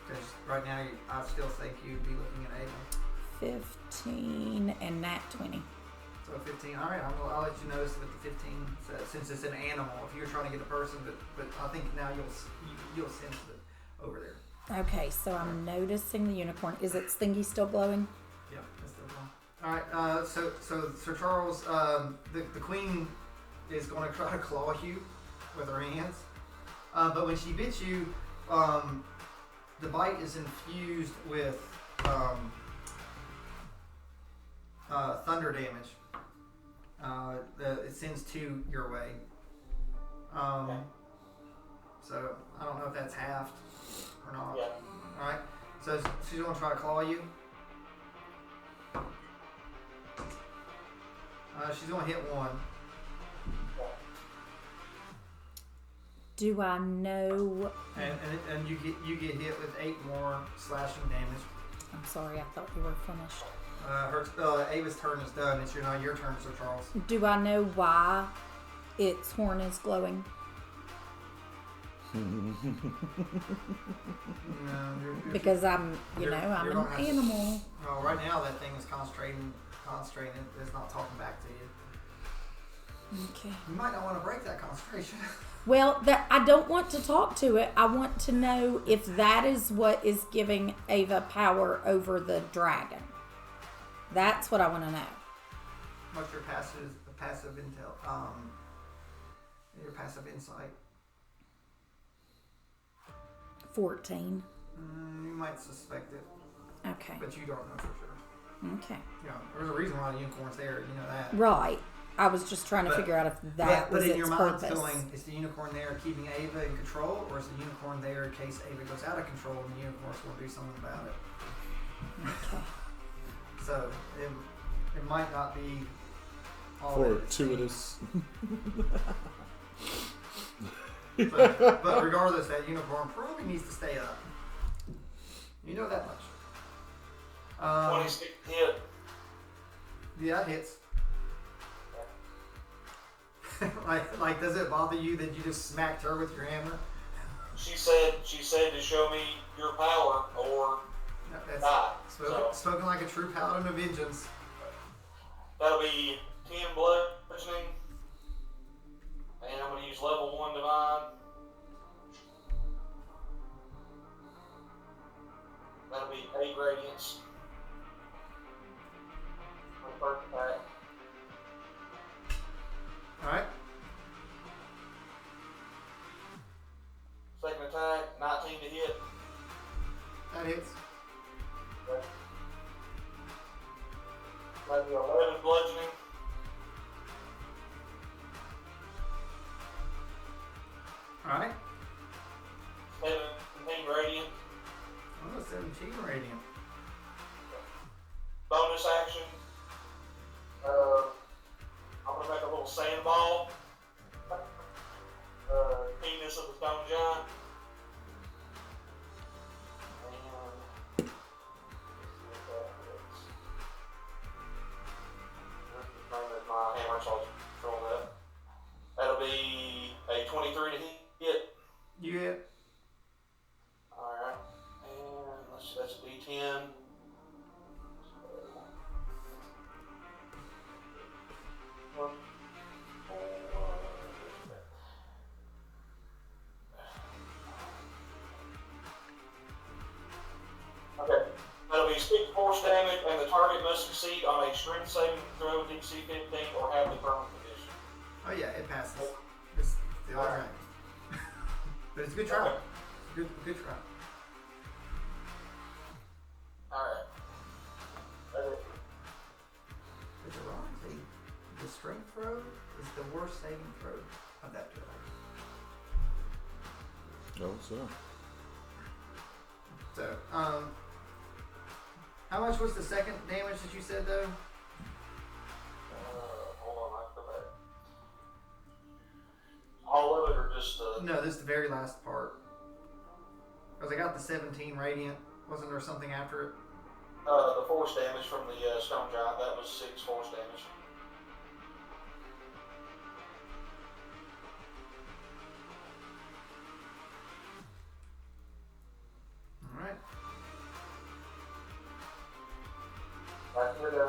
Because right now I still think you'd be looking at Ava. 15 and nat 20. So 15. All right, I'll let you notice with the 15 since it's an animal. If you're trying to get a person, but I think now you'll sense it over there. Okay, so I'm noticing the unicorn. Is its thingy still glowing? Yeah, that's still going. All right. So Sir Charles, the queen is going to try to claw you with her hands, but when she bits you, the bite is infused with thunder damage. It sends 2 your way. So I don't know if that's halved or not. Yeah. All right. So she's going to try to claw you. She's going to hit 1. Do I know? And you get hit with 8 more slashing damage. I'm sorry, I thought you were finished. Ava's turn is done. It's now your turn, Sir Charles. Do I know why its horn is glowing? No, Because I'm you're an gonna have to- animal. No, right now that thing is concentrating. It's not talking back to you. Okay. You might not want to break that concentration. Well, I don't want to talk to it. I want to know if that is what is giving Ava power over the dragon. That's what I want to know. What's your passive intel? Your passive insight. 14. You might suspect it, Okay. but you don't know for sure. Okay. You know, there's a reason why the unicorn's there. You know that. Right. I was just trying to But- figure out if that but was in its your mind, purpose. going, is the unicorn there keeping Ava in control, or is the unicorn there in case Ava goes out of control and the unicorn's going to do something about it? Okay. So it might not be all that it Fortuitous. seems. But regardless, that unicorn probably needs to stay up. You know that much. 26 hit. Yeah, it hits. like, does it bother you that you just smacked her with your hammer? She said to show me your power or No, that's die. spoken like a true paladin of vengeance. That'll be 10 bludgeoning. And I'm going to use level 1 divine. That'll be 8 radiance. On the first attack. Alright. Second attack, 19 to hit. That hits. Okay. That'll be 11 bludgeoning. Alright. 17 radiant. Oh, 17 radiant. Bonus action. I'm gonna make a little sandball. Penis of the stone giant. And let's see what that is. That's my hammer, so I'll throw that. That'll be a 23 to hit. You hit. Alright. And let's see, that's a D10. So, 1, 4, takes 6 force damage, and the target must succeed on a strength saving throw DC 15 or have the permanent condition. Oh yeah, it passes. It's the other dragon. But it's a good try. Okay. Good try. Alright. But you're wrong. See, the strength throw is the worst saving throw of that dragon. Oh, so. So, how much was the second damage that you said though? Hold on, I have to go back. All of it or just No, this is the very last part. Because I got the 17 radiant. Wasn't there something after it? the force damage from the stone giant? That was 6 force damage. Alright. I put 10,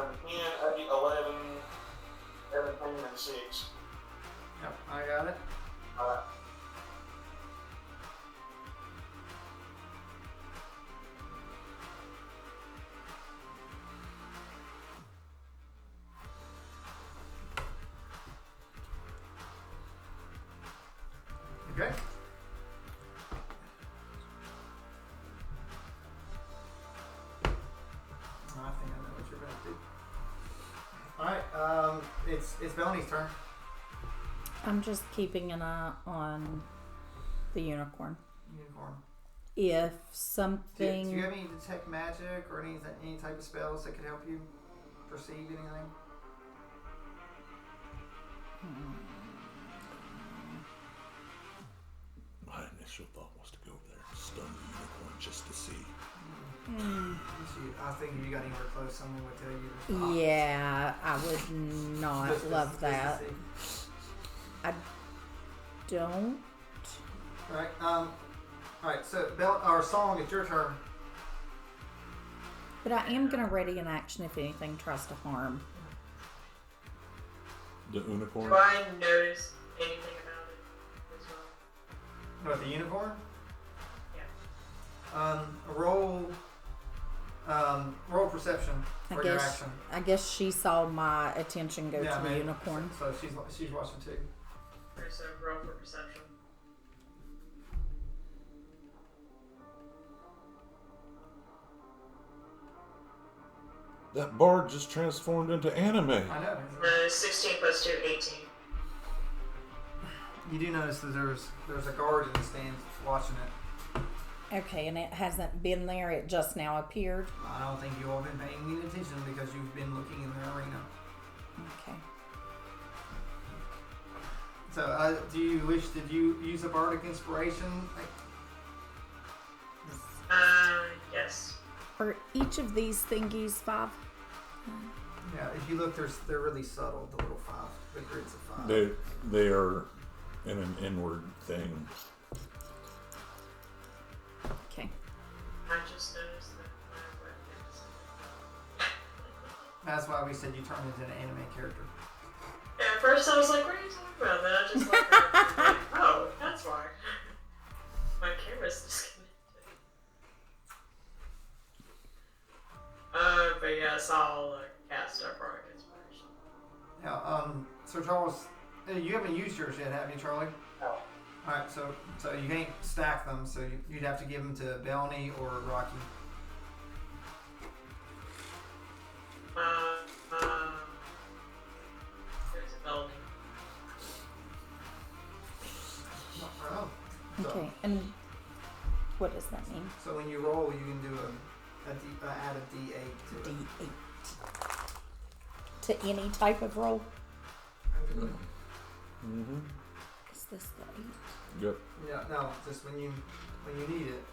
8, 11, 17, and 6. Yep, I got it. Alright. Okay. I think I know what you're gonna do. Alright, it's Belony's turn. I'm just keeping an eye on the unicorn. Unicorn. If Do something. you have any detect magic or any type of spells that could help you perceive anything? My initial thought was to go over there and stun the unicorn just to see. I think if you got anywhere close, someone would tell you to stop. Yeah, I would not Just to- love just to that. see. I don't. Alright, so our song, it's your turn. But I am going to ready an action if anything tries to harm. The unicorn? Do I notice anything about it as well? What, the unicorn? Yeah. Roll perception for your action. I guess she saw my attention go to the maybe. unicorn. So she's watching too. Okay, so roll for perception. That bard just transformed into anime. I know. 16 plus 2, 18. You do notice that there's a guard in the stands watching it. Okay, and it hasn't been there. It just now appeared. I don't think you all been paying any attention because you've been looking in the arena. Okay. So, did you use a bardic inspiration? Yes. Are each of these thingies 5? Yeah, if you look, they're really subtle. The little 5, the grids of 5. They are in an inward thing. Okay. I just noticed that when I went into That's why we said you turned into an anime character. Yeah, at first I was like, what are you talking about? Then I just looked at it and like, oh, that's why. My camera's disconnected. But yes, I'll cast a bardic inspiration. Yeah. So Charles, you haven't used yours yet, have you, Charlie? No. All right. So you can't stack them. So you'd have to give them to Belny or Rocky. There's a building. Oh. So, Okay, and what does that mean? So when you roll, you can do add a D8 to it. D8. To any type of roll? Mm-hmm. Is this the 8? Yep. Yeah, no, just when you need it.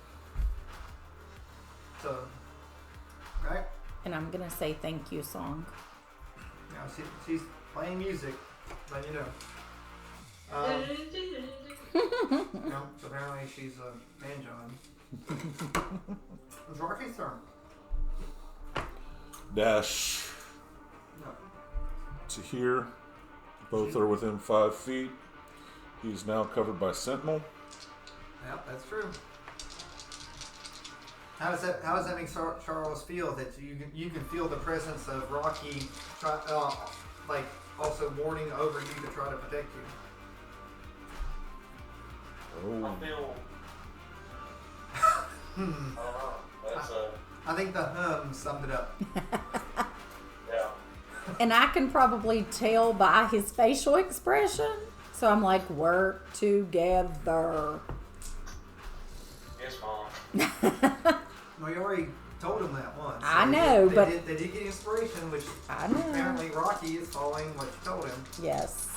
So, right? And I'm gonna say thank you song. Yeah, she's playing music, but you know. So apparently she's banjoing. It's Rocky's turn. Dash No. to here. Both are within 5 feet. He's now covered by Sentinel. Yep, that's true. How does that make Charles feel that you can feel the presence of Rocky, like also warning over you to try to protect you? Oh. I feel. I don't know. That's I think the hum summed it up. yeah. And I can probably tell by his facial expression. So I'm like, work together. Yes, Mom. Well, you already told him that once. So I know, but they did get inspiration, which I know. apparently Rocky is following what you told him. Yes.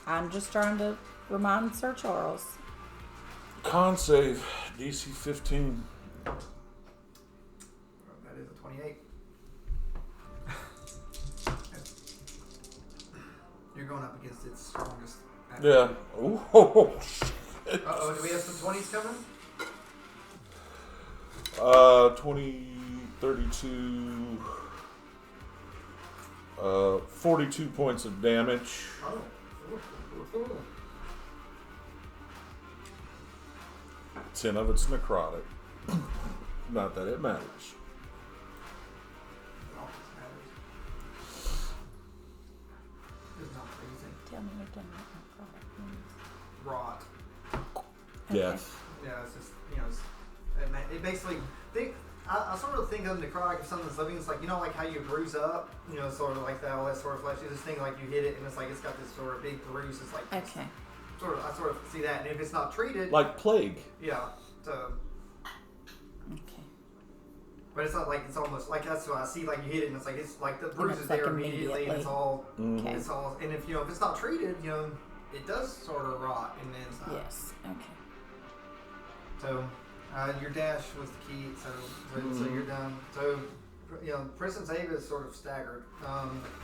I'm just trying to remind Sir Charles. Con save DC 15. That is a 28. You're going up against its strongest. Yeah. Ooh. Oh, shit. Uh-oh, do we have some 20s coming? 20, 32, 42 points of damage. Oh. 10 of it's necrotic. Not that it matters. It's not freezing. Tell me again what my product means. Rot. Death. Yeah, it's just, it basically, I sort of think of necrotic if something's living, it's like, like how you bruise up, sort of like that, all that sort of flesh. You just think like you hit it and it's like, it's got this sort of big bruise. It's like, Okay. I sort of see that. And if it's not treated, Like plague. yeah, so, Okay. but it's not like, it's almost like, that's what I see, like you hit it and it's like the bruise it's is like there immediately and it's all, Okay. it's all, and if it's not treated, it does sort of rot in the inside. Yes. Okay. So, your dash was the key. So you're done. So, Prison Save is sort of staggered.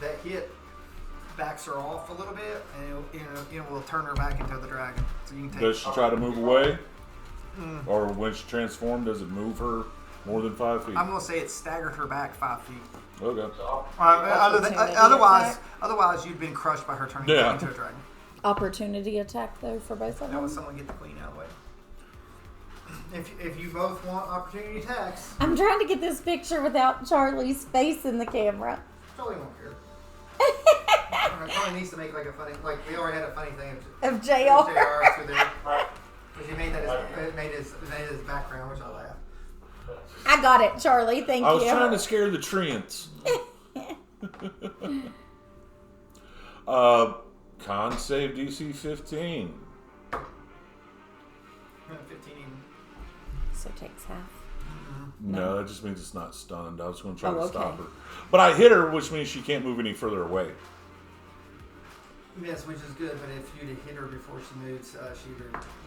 That hit backs her off a little bit, and it will turn her back into the dragon. So you can take. Does she try to move away? Or when she transformed, does it move her more than 5 feet? I'm gonna say it staggered her back 5 feet. Okay. Otherwise, you'd been crushed by her turning Yeah. back into a dragon. Opportunity attack though for both of Now, would them. someone get the queen out of the way? If you both want opportunity attacks, I'm trying to get this picture without Charlie's face in the camera. Charlie won't care. Charlie needs to make like a funny, like we already had a funny thing Of JR JR. through there. Because he made that made his background, which I laughed. I got it, Charlie. Thank I you. was trying to scare the treants. Con save DC 15. 15. So takes half. No, that just means it's not stunned. I was going to try Oh, to stop okay. her. But I hit her, which means she can't move any further away. Yes, which is good, but if you'd hit her before she moves,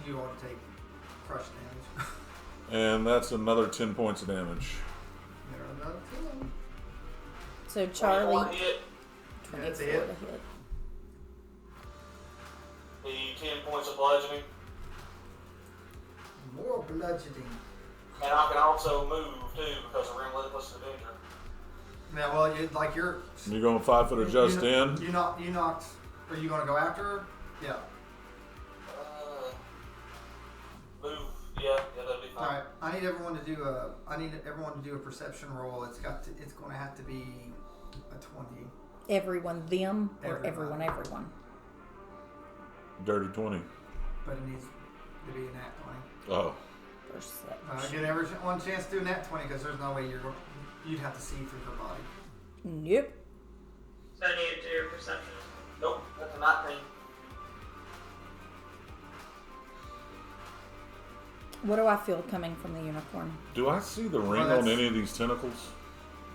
you ought to take crush damage. And that's another 10 points of damage. There are another 10. So 24 Charlie, hit. 24 That's to it. hit. The 10 points of bludgeoning. More bludgeoning. And I can also move too because of Relentless Avenger. Yeah, well, you're You're going 5 foot adjust in. You knocked. Are you going to go after her? Yeah. Move. Yeah, that'd be All fine. right. I need everyone to do a perception roll. It's going to have to be a 20. Everyone, them, or Everyone. everyone. Dirty 20. But it needs to be a nat 20. Oh. Perception. Give everyone a chance to do a nat 20 because there's no way you'd have to see through her body. Nope. So I need to do perception. Nope, that's a 19. What do I feel coming from the unicorn? Do I see the ring that's- on any of these tentacles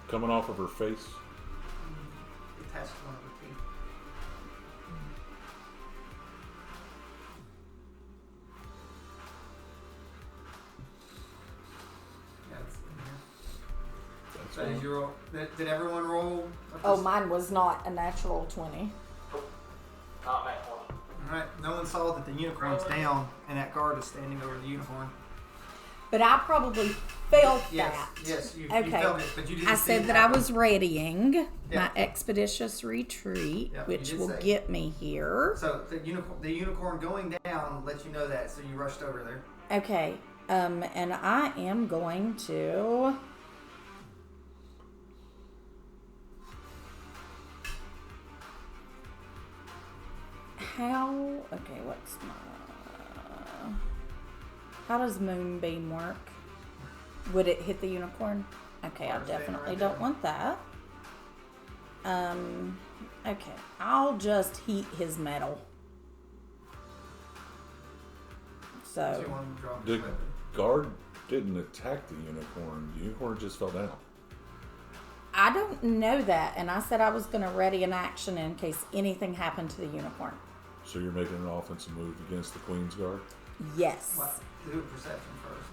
coming off of her face? Attached to one of her teeth. Yeah, it's in here. That's That is one. your roll. Did everyone roll? Oh, mine was not a natural 20. Not that 20. Alright, no one saw that the unicorn's down and that guard is standing over the unicorn. But I probably felt Yes, that. yes, you Okay. felt it, but you didn't I see said it that I happen. was readying Yeah. my expeditious retreat, Yeah, you which did will say. get me here. So the unicorn going down lets you know that, so you rushed over there. Okay. And I am going to. Okay, what's my. How does Moonbeam work? Would it hit the unicorn? Okay, I definitely don't want that. Okay, I'll just heat his metal. So. you want to drop The his weapon. guard didn't attack the unicorn. The unicorn just fell down. I don't know that, and I said I was going to ready an action in case anything happened to the unicorn. So you're making an offensive move against the Queen's Guard? Yes. What? Do a perception first.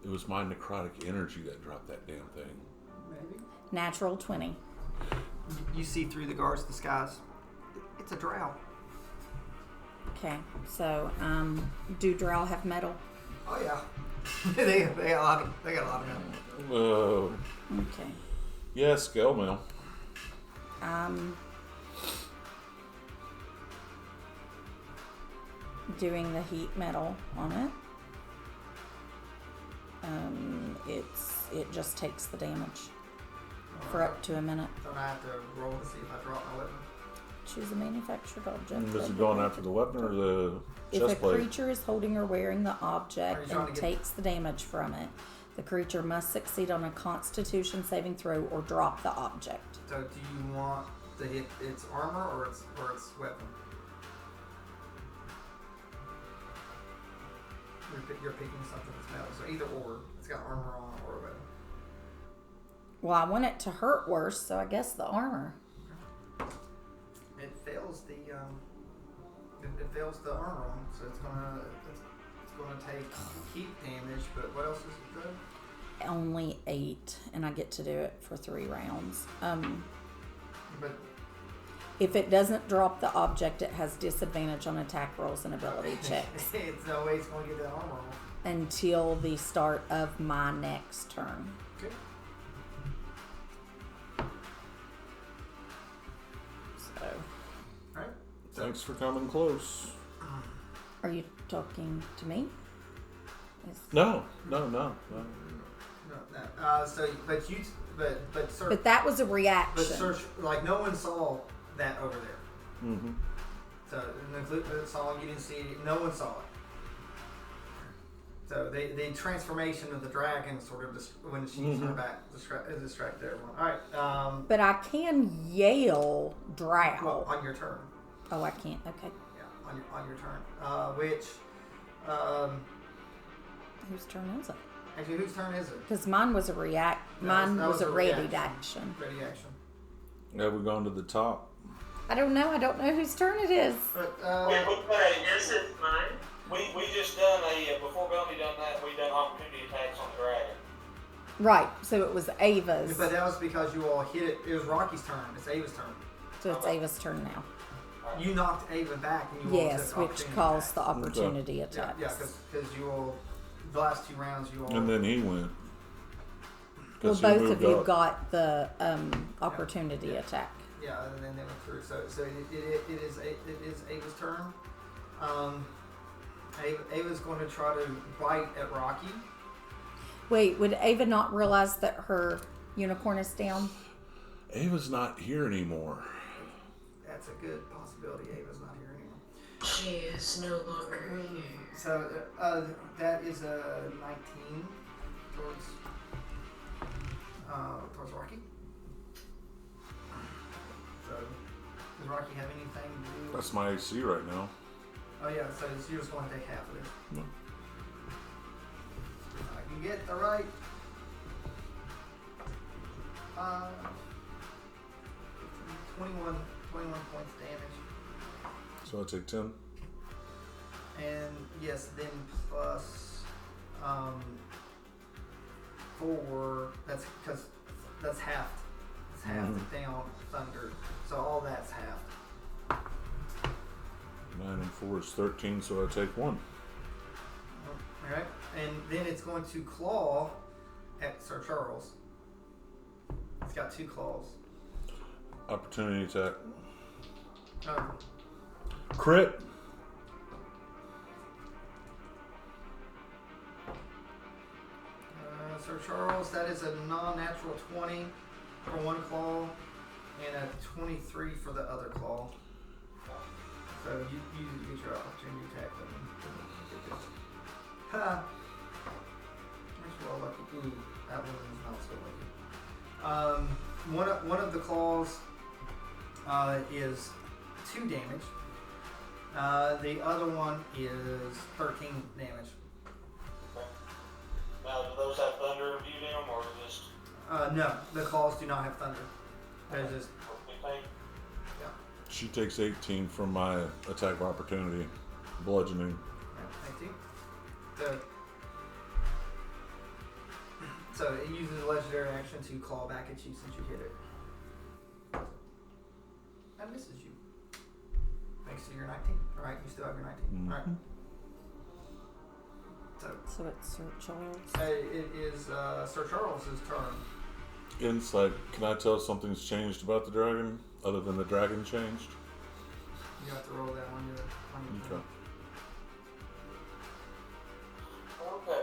It was my necrotic energy that dropped that damn thing. Maybe. Natural 20. You see through the guard's disguise. It's a drow. Okay, so do Drow have metal? Oh yeah. they got a lot of metal. Okay. Yeah, scale mail. Doing the heat metal on it. It just takes the damage for up to a minute. Don't I have to roll to see if I drop my weapon? Choose a manufactured object. Is it going after the weapon or the If chest a plate? creature is holding or wearing the Are you object trying and to get- takes the damage from it, the creature must succeed on a Constitution saving throw or drop the object. So do you want to hit its armor or its weapon? You're picking something that's metal. So either or. It's got armor on or a weapon. Well, I want it to hurt worse, so I guess the armor. It fails the armor one, so it's gonna take heat damage. But what else is it do? Only 8, and I get to do it for 3 rounds. But If it doesn't drop the object, it has disadvantage on attack rolls and ability checks it's no way it's gonna get that armor on. until the start of my next turn. Okay. So, Right. Thanks for coming close. are you talking to me? No. No. But sir, But that was a but reaction. search like no one saw that over there. Mm-hmm. So the song you didn't see it. No one saw it. So the transformation of the dragon sort of when she turned back distracted everyone. All right. But I can yell drow. Well, on your turn. Oh, I can't. Okay. Yeah, on your turn. Which Whose turn is it? actually whose turn is it? Because mine was a react. Mine that was a ready reaction. action. Ready action. Have we gone to the top? I don't know. I don't know whose turn it is. But This is mine. We just done before Belmy done that, we done opportunity attacks on the dragon. Right. So it was Ava's. but that was because you all hit it. It was Rocky's turn. It's Ava's turn. So it's Ava's turn now. You knocked Ava back, and you all Yes, took which opportunity caused the attacks. opportunity Yeah, attacks. yeah, because you all the last 2 rounds you all. And then he went. Well, 'Cause he both of moved you up. got the opportunity attack. Yeah, and then they went through. So it is Ava's turn. Ava's going to try to bite at Rocky. Wait, would Ava not realize that her unicorn is down? Ava's not here anymore. That's a good possibility. Ava's not here anymore. She is no longer here. So that is a 19 towards Rocky. So does Rocky have anything to do? That's my AC right now. Oh yeah, so you're just going to take half of it. No. I can get the right. 21 points damage. So I take 10. And yes, then plus 4. That's because that's halved. It's halved down thunder. So all that's halved. 9 and 4 is 13, so I take 1. All right, and then it's going to claw at Sir Charles. It's got 2 claws. Opportunity attack. Um, Crit. Charles, that is a non-natural 20 for one claw and a 23 for the other claw. So you get your opportunity attack. Ha! That's well lucky. Ooh, that one is not so lucky. One of the claws is 2 damage. The other one is 13 damage. Now, do those have thunder imbued in them, or just No, the claws do not have thunder. They're just big thing? She takes 18 from my attack of opportunity, bludgeoning. thank you. So it uses a legendary action to claw back at you since you hit it. That misses you. Makes it your 19. Alright, you still have your 19. Alright. So it's Sir Charles. It is Sir Charles's turn. Insight. Can I tell something's changed about the dragon, other than the dragon changed? You have to roll that on your Okay. Okay.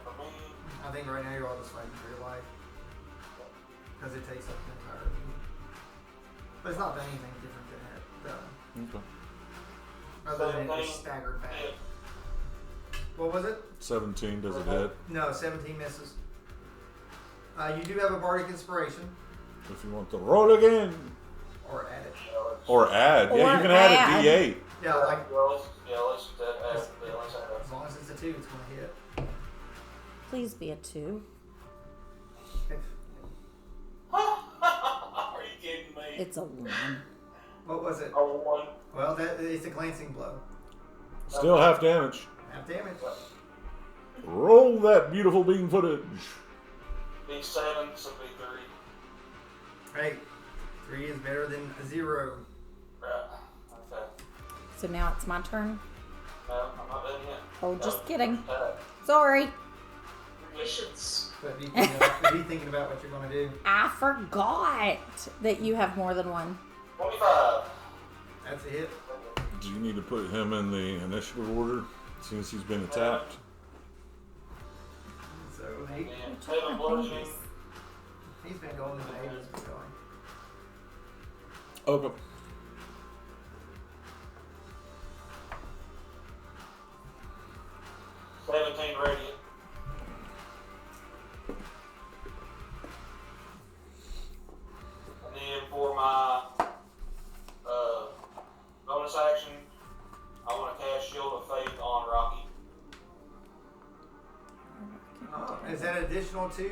For me, I think right now you're all just fighting for your life. Because it takes up the entire game. But it's not done anything different than it done. Okay. Other than it was staggered back. What was it? 17, does it hit? No, 17 misses. You do have a bardic inspiration. If you want to roll again. Or add it. Or add. Yeah, Or you can add add. a D8. Yeah, like let's add as long as it's a 2, it's going to hit. Please be a 2. Are you kidding me? It's a 1. What was it? Oh, 1. Well, it's a glancing blow. Still half damage. Half damage. Roll that beautiful beam footage. B7, so B3. Hey, 3 is better than a 0. Right. Okay. So now it's my turn. No, I'm not done yet. Oh, just kidding. Attack. Sorry. Patience. But be thinking about what you're going to do. I forgot that you have more than one. 25. That's a hit. Do you need to put him in the initiative order since he's been attacked? So he, And 7 bludgeoning. he's been going to the Hades been going. Okay. Radiant. And then for my bonus action, I want to cast Shield of Faith on Rocky. Oh, is that additional 2?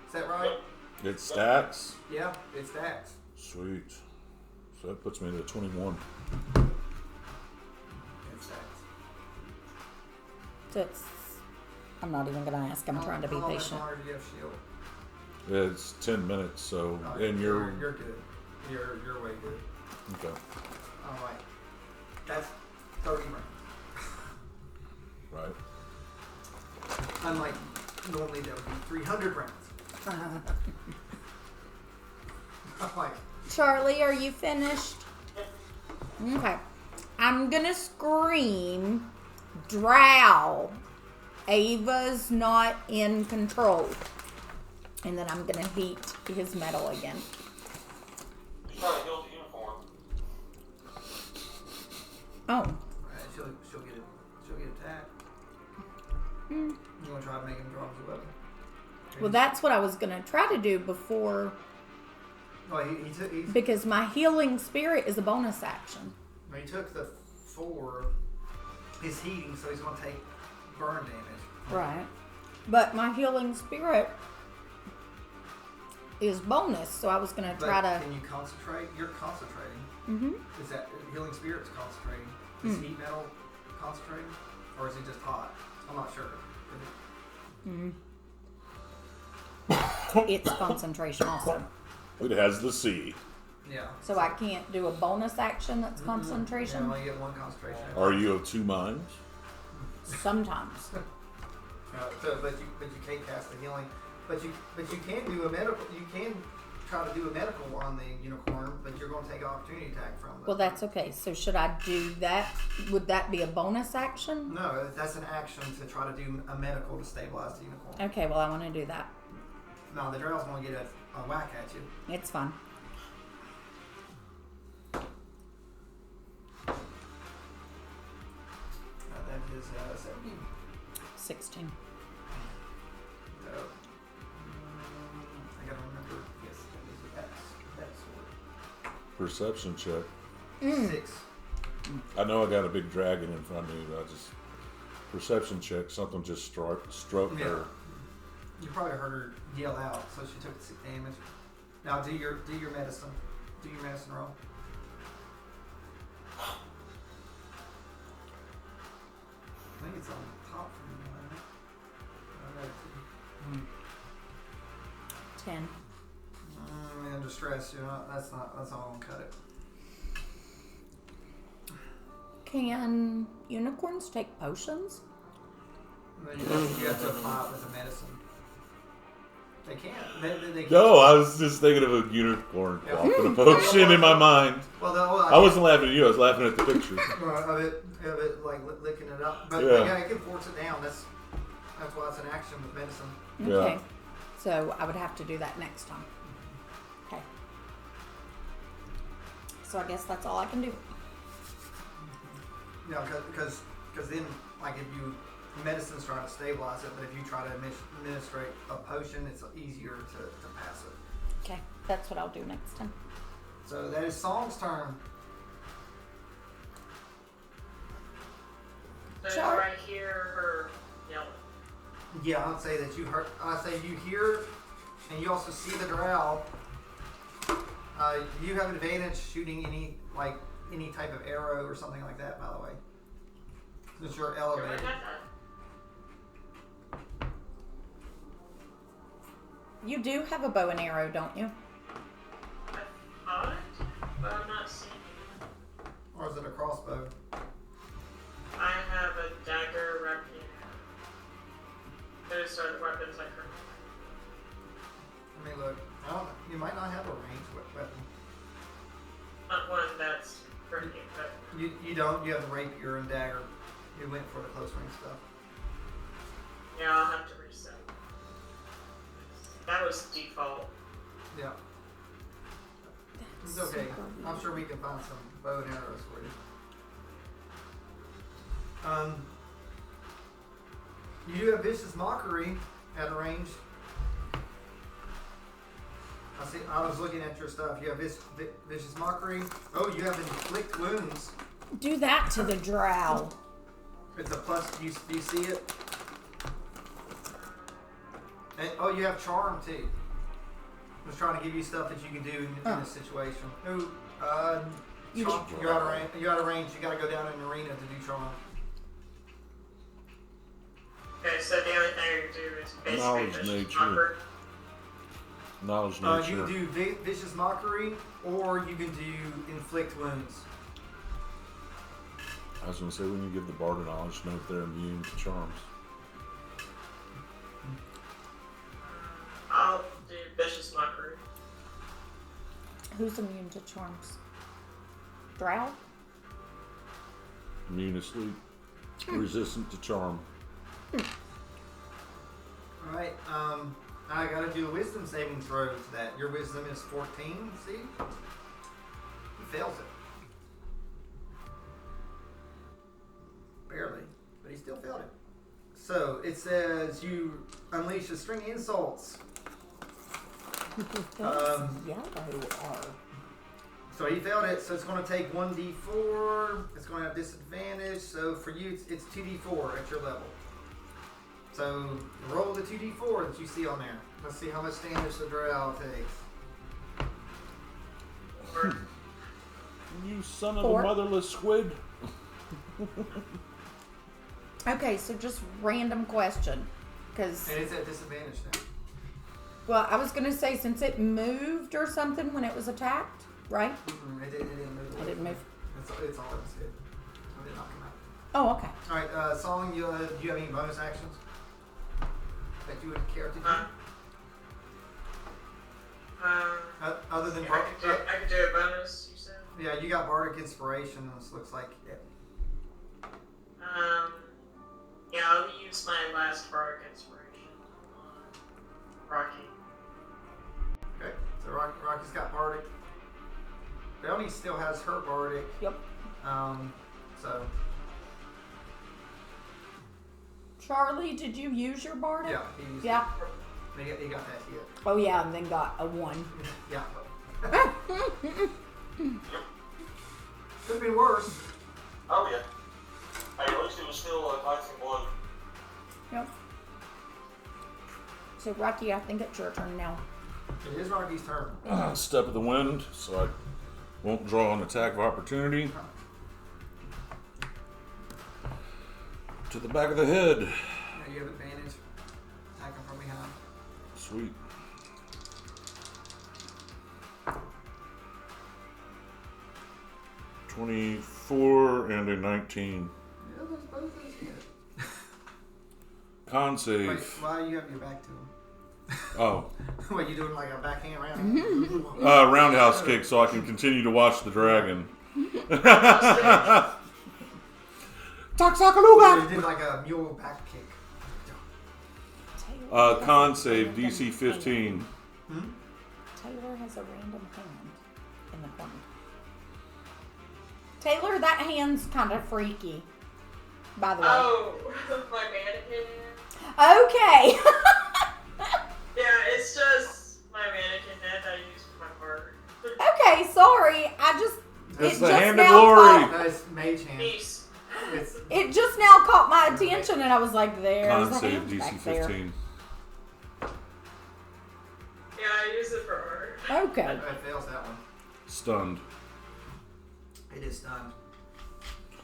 Is that right? It stacks. Yeah, it stacks. Sweet. So that puts me to 21. It stacks. So it's, I'm not even going to ask. I'm trying to be How much patient. longer do you have shield? It's 10 minutes, so Oh, and you're good. You're way good. okay. All right. That's 30 rounds. Right. Unlike normally that would be 300 rounds. I'm like, Charlie, are you finished? Okay. I'm going to scream, Drow. Ava's not in control. And then I'm going to heat his metal again. He's trying to heal the uniform. Oh. all right, she'll get it. She'll get attacked. You want to try to make him drop his weapon? Well, that's what I was going to try to do before, Well, he because my healing spirit is a bonus action. took the 4. He's heating, so he's going to take burn damage. Right. But my healing spirit is bonus, so I was going to try But to... can you concentrate? You're concentrating. Mm-hmm. Is that healing spirit's concentrating? Is heat metal concentrating? Or is it just hot? I'm not sure. It's concentration also. It has the C. Yeah. So I can't do a bonus action that's You concentration? only get 1 concentration. Are you of 2 minds? Sometimes. But you can't cast the healing. But you can do a medical. You can try to do a medical on the unicorn, but you're going to take an opportunity attack from them. Well, that's okay. So should I do that? Would that be a bonus action? No, that's an action to try to do a medical to stabilize the unicorn. Okay, well, I want to do that. No, the drow's going to get a whack at you. It's fine. That is 17. 16. So, I gotta remember. Yes, that is that sword. Perception check. 6. I know I got a big dragon in front of me, but I just perception check. Something just struck Yeah. her. You probably heard her yell out, so she took 6 damage. Now do your medicine. Do your medicine roll. I think it's on top for you. I know. 10. Under stress, you're not. That's not gonna cut it. Can unicorns take potions? Then you have to apply it with a medicine. They can't. They can't. No, I was just thinking of a unicorn Yeah. plopping a potion in my mind. Well, I wasn't laughing at you. I was laughing at the picture. of it like licking it up, but Yeah. it can force it down. That's why it's an action with medicine. Okay. Yeah. So I would have to do that next time. Okay. So I guess that's all I can do. You know, because then like if you medicine's trying to stabilize it, but if you try to administrate a potion, it's easier to pass it. Okay. That's what I'll do next time. So that is Song's turn. So Sure. right here, her yelling. Yeah, I'd say that you heard. I say you hear, and you also see the drow. You have an advantage shooting any type of arrow or something like that. By the way, since you're Sure, I elevated. got that. You do have a bow and arrow, don't you? I thought, but I'm not seeing it. Or is it a crossbow? I have a dagger, rapier. Those are the weapons I currently Let me look. You might not have a ranged weapon. have. Not one that's pretty, but You don't. You have the rapier and dagger. You went for the close range stuff. yeah, I'll have to reset. That was default. Yeah. It's okay. I'm sure we can find some bow and arrows for you. You do have Vicious Mockery at a range. I was looking at your stuff. You have Vicious Mockery. Oh, you have Inflict Wounds. Do that to the drow. It's a plus. Do you see it? And, you have Charm too. I was trying to give you stuff that you can do in this situation. Ooh, you're out of range. You're out of range. You got to go down in an arena to do Charm. Okay, so the only thing I can do is Knowledge basically just nature. offer. Knowledge You nature. can do Vicious Mockery, or you can do Inflict Wounds. I was going to say, when you give the bard a knowledge note, they're immune to charms. I'll do vicious mockery. Who's immune to charms? Drow? Immune to sleep. Resistant to charm. Alright, I gotta do a wisdom saving throw to that. Your wisdom is 14, see? He fails it. Barely, but he still failed it. So, it says you unleash a string of insults. Yellow are. So he failed it, so it's going to take 1d4. It's going to have disadvantage. So for you, it's 2d4 at your level. So roll the 2d4 that you see on there. Let's see how much damage the drow takes. You son of 4. a motherless squid. Okay, so just random question. Because, And it's at disadvantage now. well, I was going to say, since it moved or something when it was attacked, right? It didn't move. It didn't move. It's all in his head. I did knock him out. Oh, okay. Alright, Song, do you have any bonus actions that you would care to do? Yeah, you got Bardic Inspiration. This looks like it. Yeah, I'll use my last Bardic Inspiration on Rocky. Okay, so Rocky's got Bardic. Belny still has her Bardic. Yep. So. Charlie, did you use your Bardic? Yeah, he used Yeah. it. He got that hit. Oh yeah, and then got a 1. Yeah. Could be worse. Oh yeah. Hey, at least it was still a glancing blow. Yep. So Rocky, I think it's your turn now. It is Rocky's turn. Step of the wind, so I won't draw an attack of opportunity. To the back of the head. Yeah, you have advantage. Attacking from behind. Sweet. $24 and a 19. Yeah, those both those hit. Con save. Wait, why do you have your back to him? Oh. What, you doing like a backhand round? Roundhouse kick so I can continue to watch the dragon. You did like a mule back kick. Con save, DC 15. Taylor has a random hand in the corner. Taylor, that hand's kind of freaky, by the way. Oh, my mannequin. Okay. Yeah, it's just my mannequin that I use for my part. Okay, sorry. It's it the just hand of now glory. caught- Nice mage hand. Nice. It's, It just now caught my attention, and I was like, "There's Con a save, hand DC back there." 15. Yeah, I use it for art. Okay. it fails that one. Stunned. It is stunned.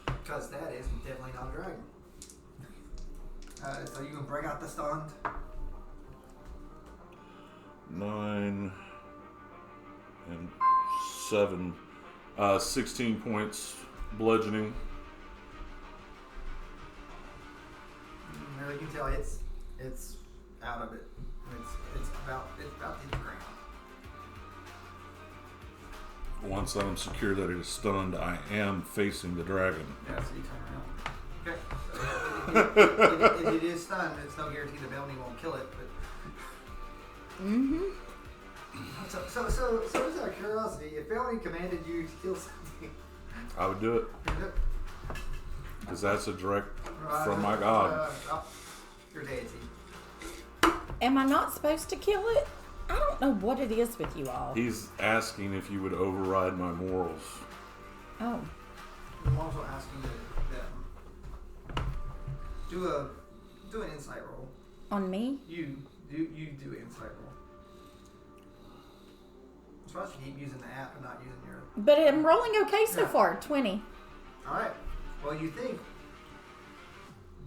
Because that is definitely not a dragon. So you can break out the stunned. 9 and 7. 16 points bludgeoning. You can tell it's out of it. It's about to hit the ground. Once I'm secure that it is stunned, I am facing the dragon. Yeah, so you turn around. Okay. So if it is stunned, it's no guarantee the Belny won't kill it. But So just out of curiosity, if Belny commanded you to kill something, I would do it. Because that's a direct from my god. Your deity. Am I not supposed to kill it? I don't know what it is with you all. He's asking if you would override my morals. Oh. I'm also asking that do an insight roll. On me? You do an insight roll. I'm supposed to keep using the app and not using your. But I'm rolling okay so Yeah. far. 20. All right. Well, you think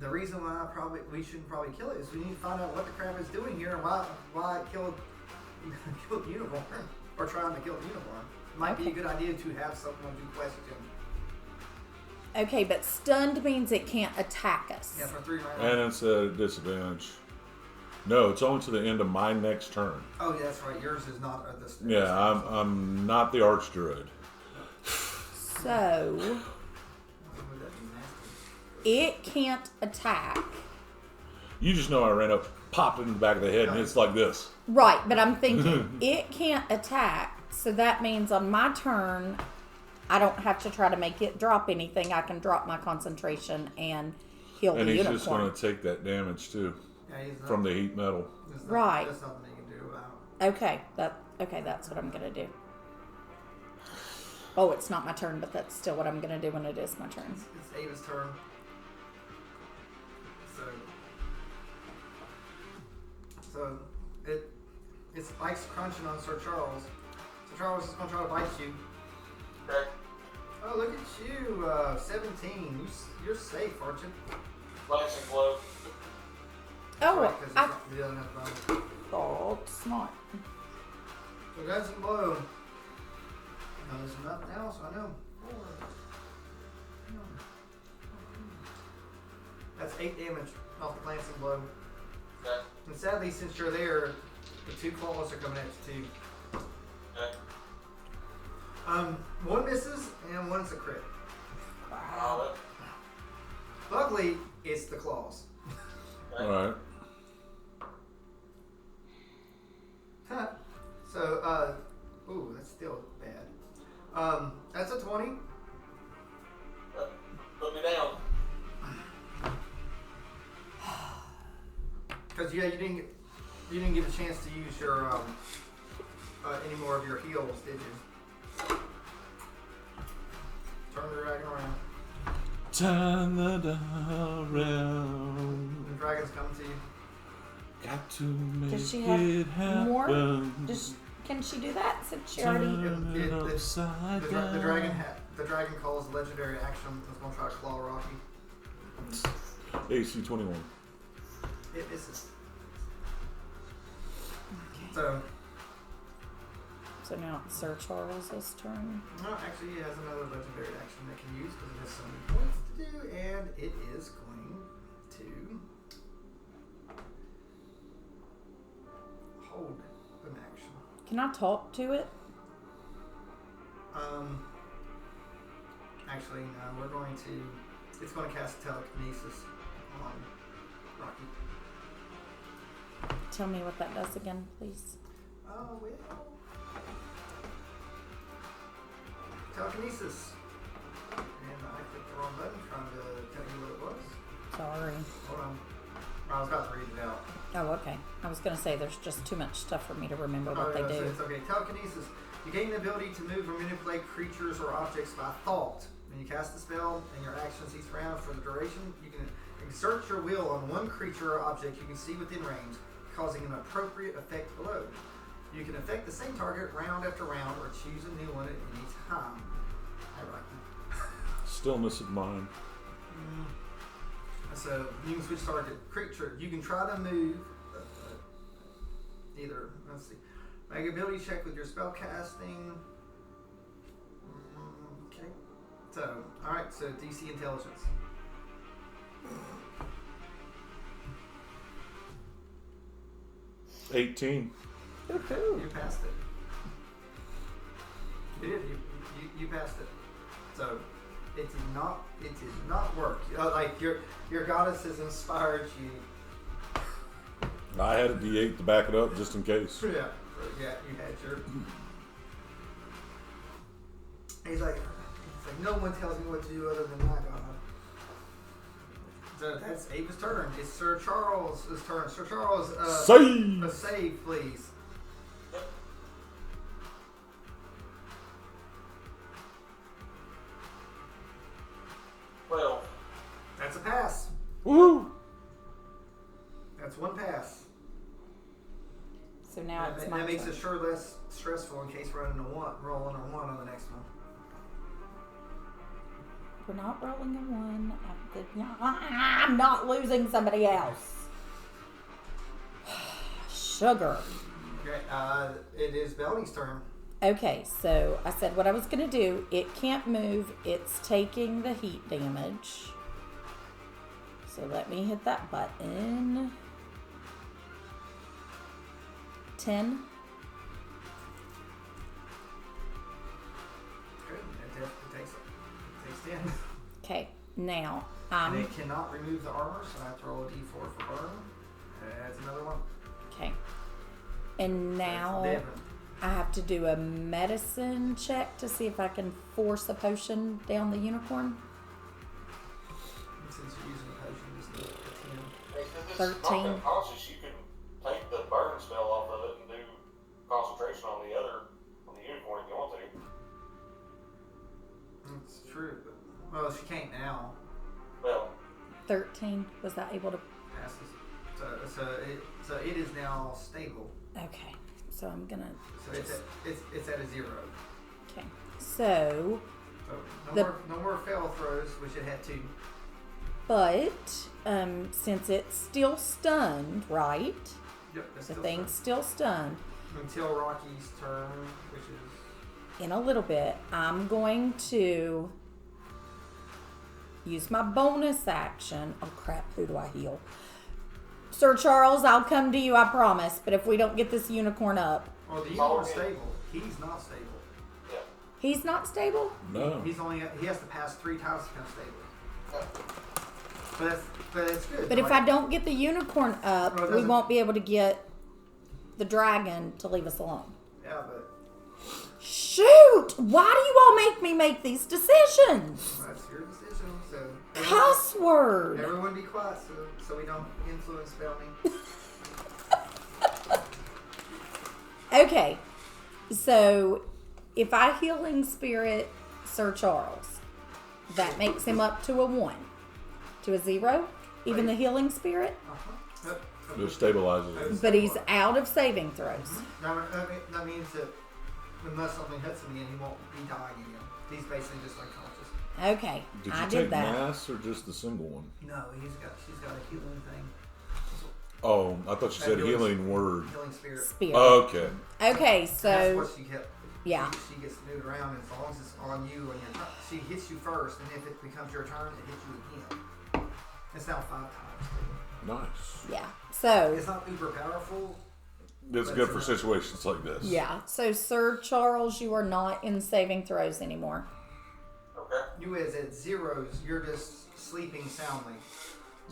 the reason why we shouldn't probably kill it is we need to find out what the crap is doing here and why it killed the unicorn or trying to kill the unicorn. It might be a good idea to have someone to question. Okay, but stunned means it can't attack us. Yeah, for 3 rounds. And it's a disadvantage. No, it's only to the end of my next turn. Oh, yeah, that's right. Yours is not this. Yeah, I'm not the archdruid. So, it can't attack. You just know I ran up, popped it in the back of the head, and it's like this. Right, but I'm thinking it can't attack, so that means on my turn, I don't have to try to make it drop anything. I can drop my concentration and heal And the he's unicorn. just going to take that damage too Yeah, he's not, from the heat metal. Right. That's nothing you can do about. Okay, that's what I'm gonna do. Oh, it's not my turn, but that's still what I'm gonna do when it is my turn. It's Ava's turn. So it spikes crunching on Sir Charles. Sir Charles is gonna try to bite you. Okay. Oh, look at you, 17. You're safe, aren't you? Glancing blow. Oh, Right, 'cause I he doesn't have bonus. thought smart. So guys, and blow. No, there's nothing else. I know. 4. That's 8 damage off the glancing blow. Okay. And sadly, since you're there, the 2 claws are coming at you too. Okay. One misses Ooh, that's still bad. That's a 20. Put me down. Because you didn't get a chance to use your any more of your heals, did you? Turn the dragon around. Turn the dial around. The dragon's coming to you. Got to make Does she it have happen. more? Can she do that since she already? Turn it upside down. The dragon calls legendary action. It's gonna try to claw Rocky. AC 21. It misses. Okay. So now it's Sir Charles's turn. No, actually, he has another legendary action that can use because it has so many points to do, and it is going to hold an action. Can I talk to it? Actually, no, it's going to cast telekinesis on Rocky. Tell me what that does again, please. Oh, well. Telekinesis. And I clicked the wrong button trying to tell you what it was. Sorry. Hold on. I was about to read it out. Oh, okay. I was going to say there's just too much stuff for me to remember what they do. It's okay. Telekinesis. You gain the ability to move or manipulate creatures or objects by thought. When you cast the spell and your actions each round for the duration, you can exert your will on one creature or object you can see within range, causing an appropriate effect below. You can affect the same target round after round or choose a new one at any time. Hi, Rocky. Stillness of mind. So you can switch target creature. You can try to move either. Let's see. Make ability check with your spell casting. Okay. So, all right. So DC intelligence. $18. You passed it. You did. You passed it. So it did not work. Like your goddess has inspired you. I had a D8 to back it up just in case. Yeah. You had your. He's like, no one tells me what to do other than my god. So that's Ava's turn. It's Sir Charles' turn. Sir Charles, Save! a save, please. Well, That's a pass. Woo! That's one pass. So now it's my that makes turn. it sure less stressful in case rolling a one on the next one. We're not rolling a 1. I'm not losing somebody else. Sugar. Okay, it is Belly's turn. Okay, so I said what I was going to do. It can't move. It's taking the heat damage. So let me hit that button. 10. Good. It takes 10. Okay, now And it cannot remove the armor, so I have to roll a d4 for burn. That's another one. okay. And now That's I have to do a medicine check to see if I can force a potion down the unicorn. Since you're using a potion, just need a 10. hey, since this is 13. not unconscious, you can take the burn spell off of it and do concentration on the unicorn if you want to. That's true. But, well, she can't now. Well, 13. Was that able to? Passes. So it is now stable. Okay. So I'm gonna. So it's at a 0. Okay. So, So The- no more fail throws, which it had 2. but since it's still stunned, right? Yep. That's The still thing's still stunned. until Rocky's turn, which is In a little bit, I'm going to use my bonus action. Oh crap! Who do I heal? Sir Charles, I'll come to you, I promise. But if we don't get this unicorn up, the unicorn's stable. He's not stable. yeah. he's not stable. No. He has to pass 3 times to become stable. But it's good. But if I don't get the unicorn up, Well, it we doesn't- won't be able to get the dragon to leave us alone. Yeah, but Why do you all make me make these decisions? That's your decision. So Cuss word. everyone be quiet so we don't influence spelling. Okay, so if I healing spirit Sir Charles, that makes him up to a 1, to a 0, even the healing spirit, Yep. It stabilizes it. but he's out of saving throws. That means that unless something hits him again, he won't be dying again. He's basically just unconscious. Okay, Did I you did take that. mass or just the single one? No, she's got a healing thing. Oh, I thought you said healing word. Healing spirit. Spirit. Okay. Okay, That's so what she kept. yeah. She gets moved around, and as long as it's on you and your turn, she hits you first, and if it becomes your turn, it hits you again. It's now 5 times. Nice. Yeah. So It's not uber powerful. It's But good it's for enough. situations like this. yeah. So Sir Charles, you are not in saving throws anymore. Okay. You is at zeros. You're just sleeping soundly.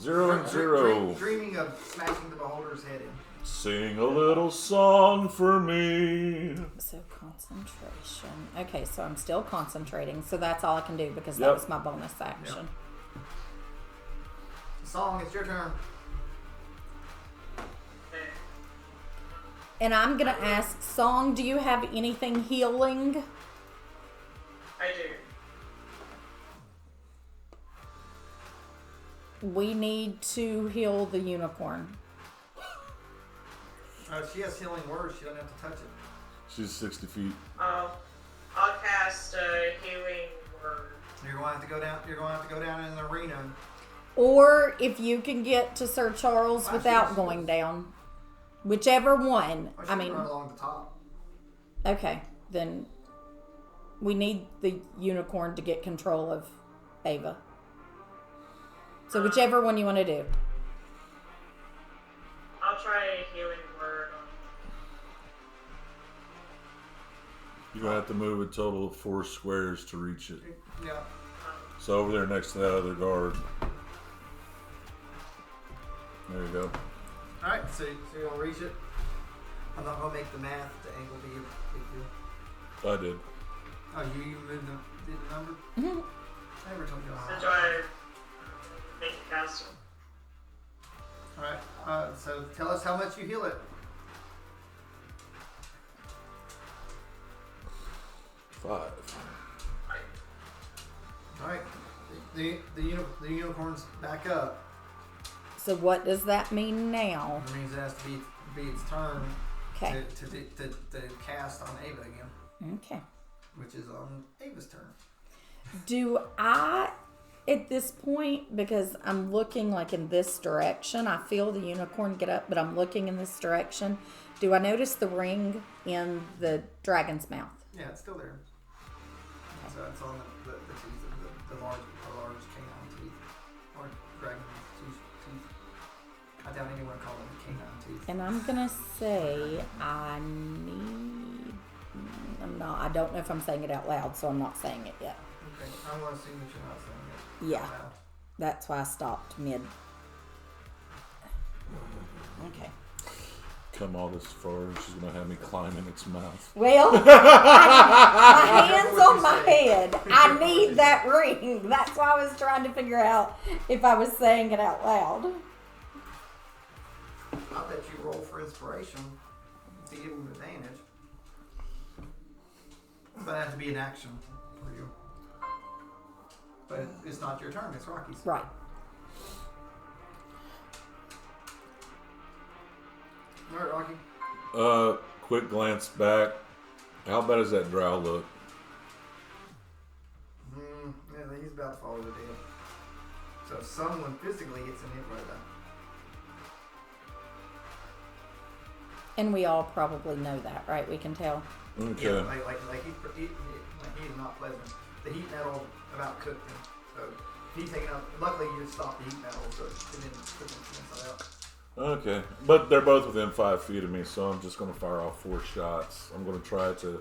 0 and 0. Dreaming of smashing the beholder's head in. Sing a little song for me. So concentration. Okay, so I'm still concentrating. So that's all I can do because that Yep. was my bonus action. Song, it's your turn. And I'm gonna ask Song, do you have anything healing? I do. We need to heal the unicorn. She has healing words. She doesn't have to touch it. She's 60 feet. I'll cast a healing word. You're going to have to go down. You're going to have to go down in the arena. Or if you can get to Sir Charles Well, without she's- going down. Whichever one. Or she I can mean, run along the top. okay, then we need the unicorn to get control of Ava. So whichever one you want to do. I'll try a healing word on. You're going to have to move a total of 4 squares to reach it. Yeah. So over there next to that other guard. There you go. All right. So you're gonna reach it. I'm not gonna make the math. The angle be a big deal. I did. Oh, you moved did the number? Mhm. I never told you So how. do I make a cast? All right. So tell us how much you heal it. 5. All right. The unicorn's back up. So what does that mean now? That means it has to be its turn Okay. to cast on Ava again, Okay. which is on Ava's turn. Do I, at this point, because I'm looking like in this direction, I feel the unicorn get up, but I'm looking in this direction. Do I notice the ring in the dragon's mouth? Yeah, it's still there. So it's on the teeth of the large canine teeth or dragon teeth. I doubt anyone call them canine teeth. And I'm gonna say I need. I don't know if I'm saying it out loud, so I'm not saying it yet. Okay, I'm gonna assume that you're not saying it. Yeah, out loud. that's why I stopped mid. Okay. Come all this far and she's going to have me climb in its mouth. Well, my hands on my head. I need that ring. That's why I was trying to figure out if I was saying it out loud. I bet you roll for inspiration to give him advantage. But it has to be an action for you. But it's not your turn, it's Rocky's. Right. Alright, Rocky. Quick glance back. How bad does that drow look? Yeah, he's about to fall over dead. So if someone physically gets in hit right now. And we all probably know that, right? We can tell. Okay. Yeah, like he's not pleasant. The heat metal about cooked him. So he's taking out. Luckily, you stopped the heat metal, so it didn't cook him from inside out. Okay. But they're both within 5 feet of me, so I'm just going to fire off 4 shots. I'm going to try to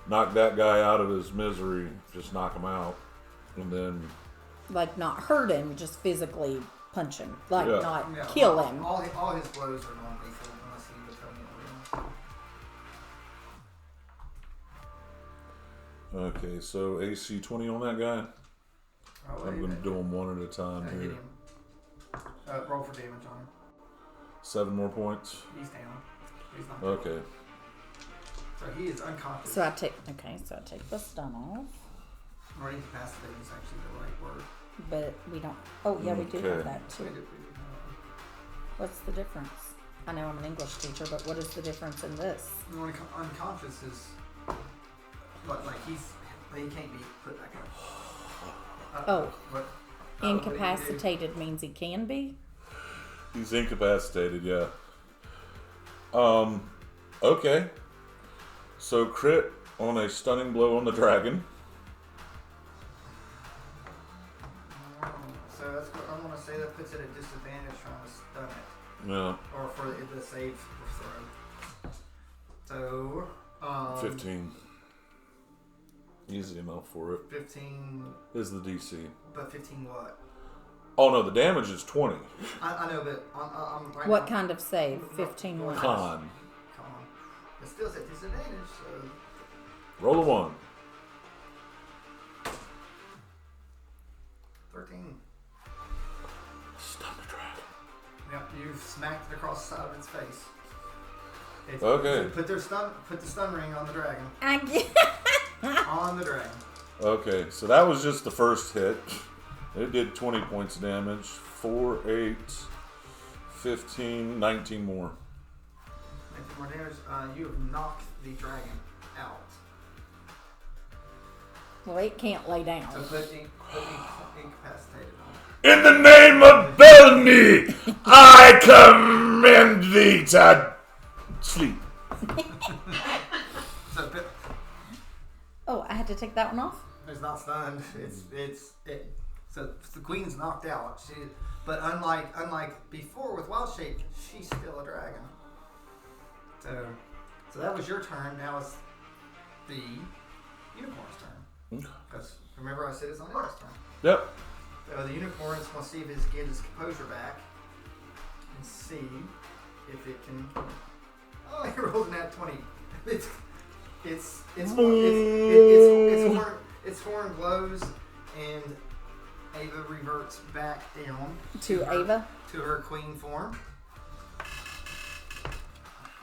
knock that guy out of his misery, just knock him out. And then, Like, not hurt him, just physically punch him. Like, Yeah. not Yeah, kill him. All his blows are non-lethal unless he would tell me. Okay, so AC 20 on that guy. I'm going to do them one at a time Hit here. him. Roll for damage on him. 7 more points. He's down. He's not. Okay. So he is unconscious. So I take the stun off, or incapacitated is actually the right word. but we don't. Oh yeah, we do Okay. have that We too. do. What's the difference? I know I'm an English teacher, but what is the difference in this? Unconscious is, but like he can't be put back up. Oh. What? Incapacitated means he can be. He's incapacitated, yeah. Okay. So crit on a stunning blow on the dragon. So that's what I'm gonna say. That puts it at disadvantage trying to stun it, Yeah. or for the save throw. So 15. Easy enough for it. 15, Is the DC. but 15 what? Oh no, the damage is 20. I know, but I'm right What now. kind of save? 15 what? Con. Come on. It still's at disadvantage, so Roll a 1. 13. Stun the dragon. Yep, you've smacked it across the side of its face. Okay. Put the stun ring on the dragon. I get. On the dragon. Okay, so that was just the first hit. It did 20 points of damage. 4, 8, 15, 19 more. 19 more damage. You have knocked the dragon out. Well, it can't lay down. So put incapacitated on. In the name of Bellamy, I commend thee to sleep. So put, Oh, I had to take that one off. it's not stunned. So the queen's knocked out. But unlike before with Wild Shape, she's still a dragon. So that was your turn. Now it's the unicorn's turn. Because remember I said it's on his turn. Yep. So the unicorn's going to see if it gets its composure back and see if it can. Oh, he rolled a nat 20. Its horn glows and Ava reverts back down To Ava? to her queen form.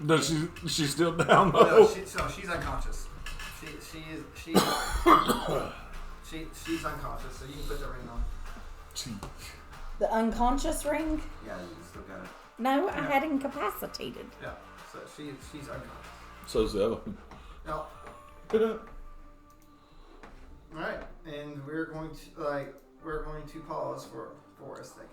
Does she's still down No, though? she's unconscious. She's unconscious, so you can put the ring on. The unconscious ring? Yeah, you still got it. No, I had incapacitated. Yeah, so she's unconscious. So Zella. No. All right, and we're going to pause for a second.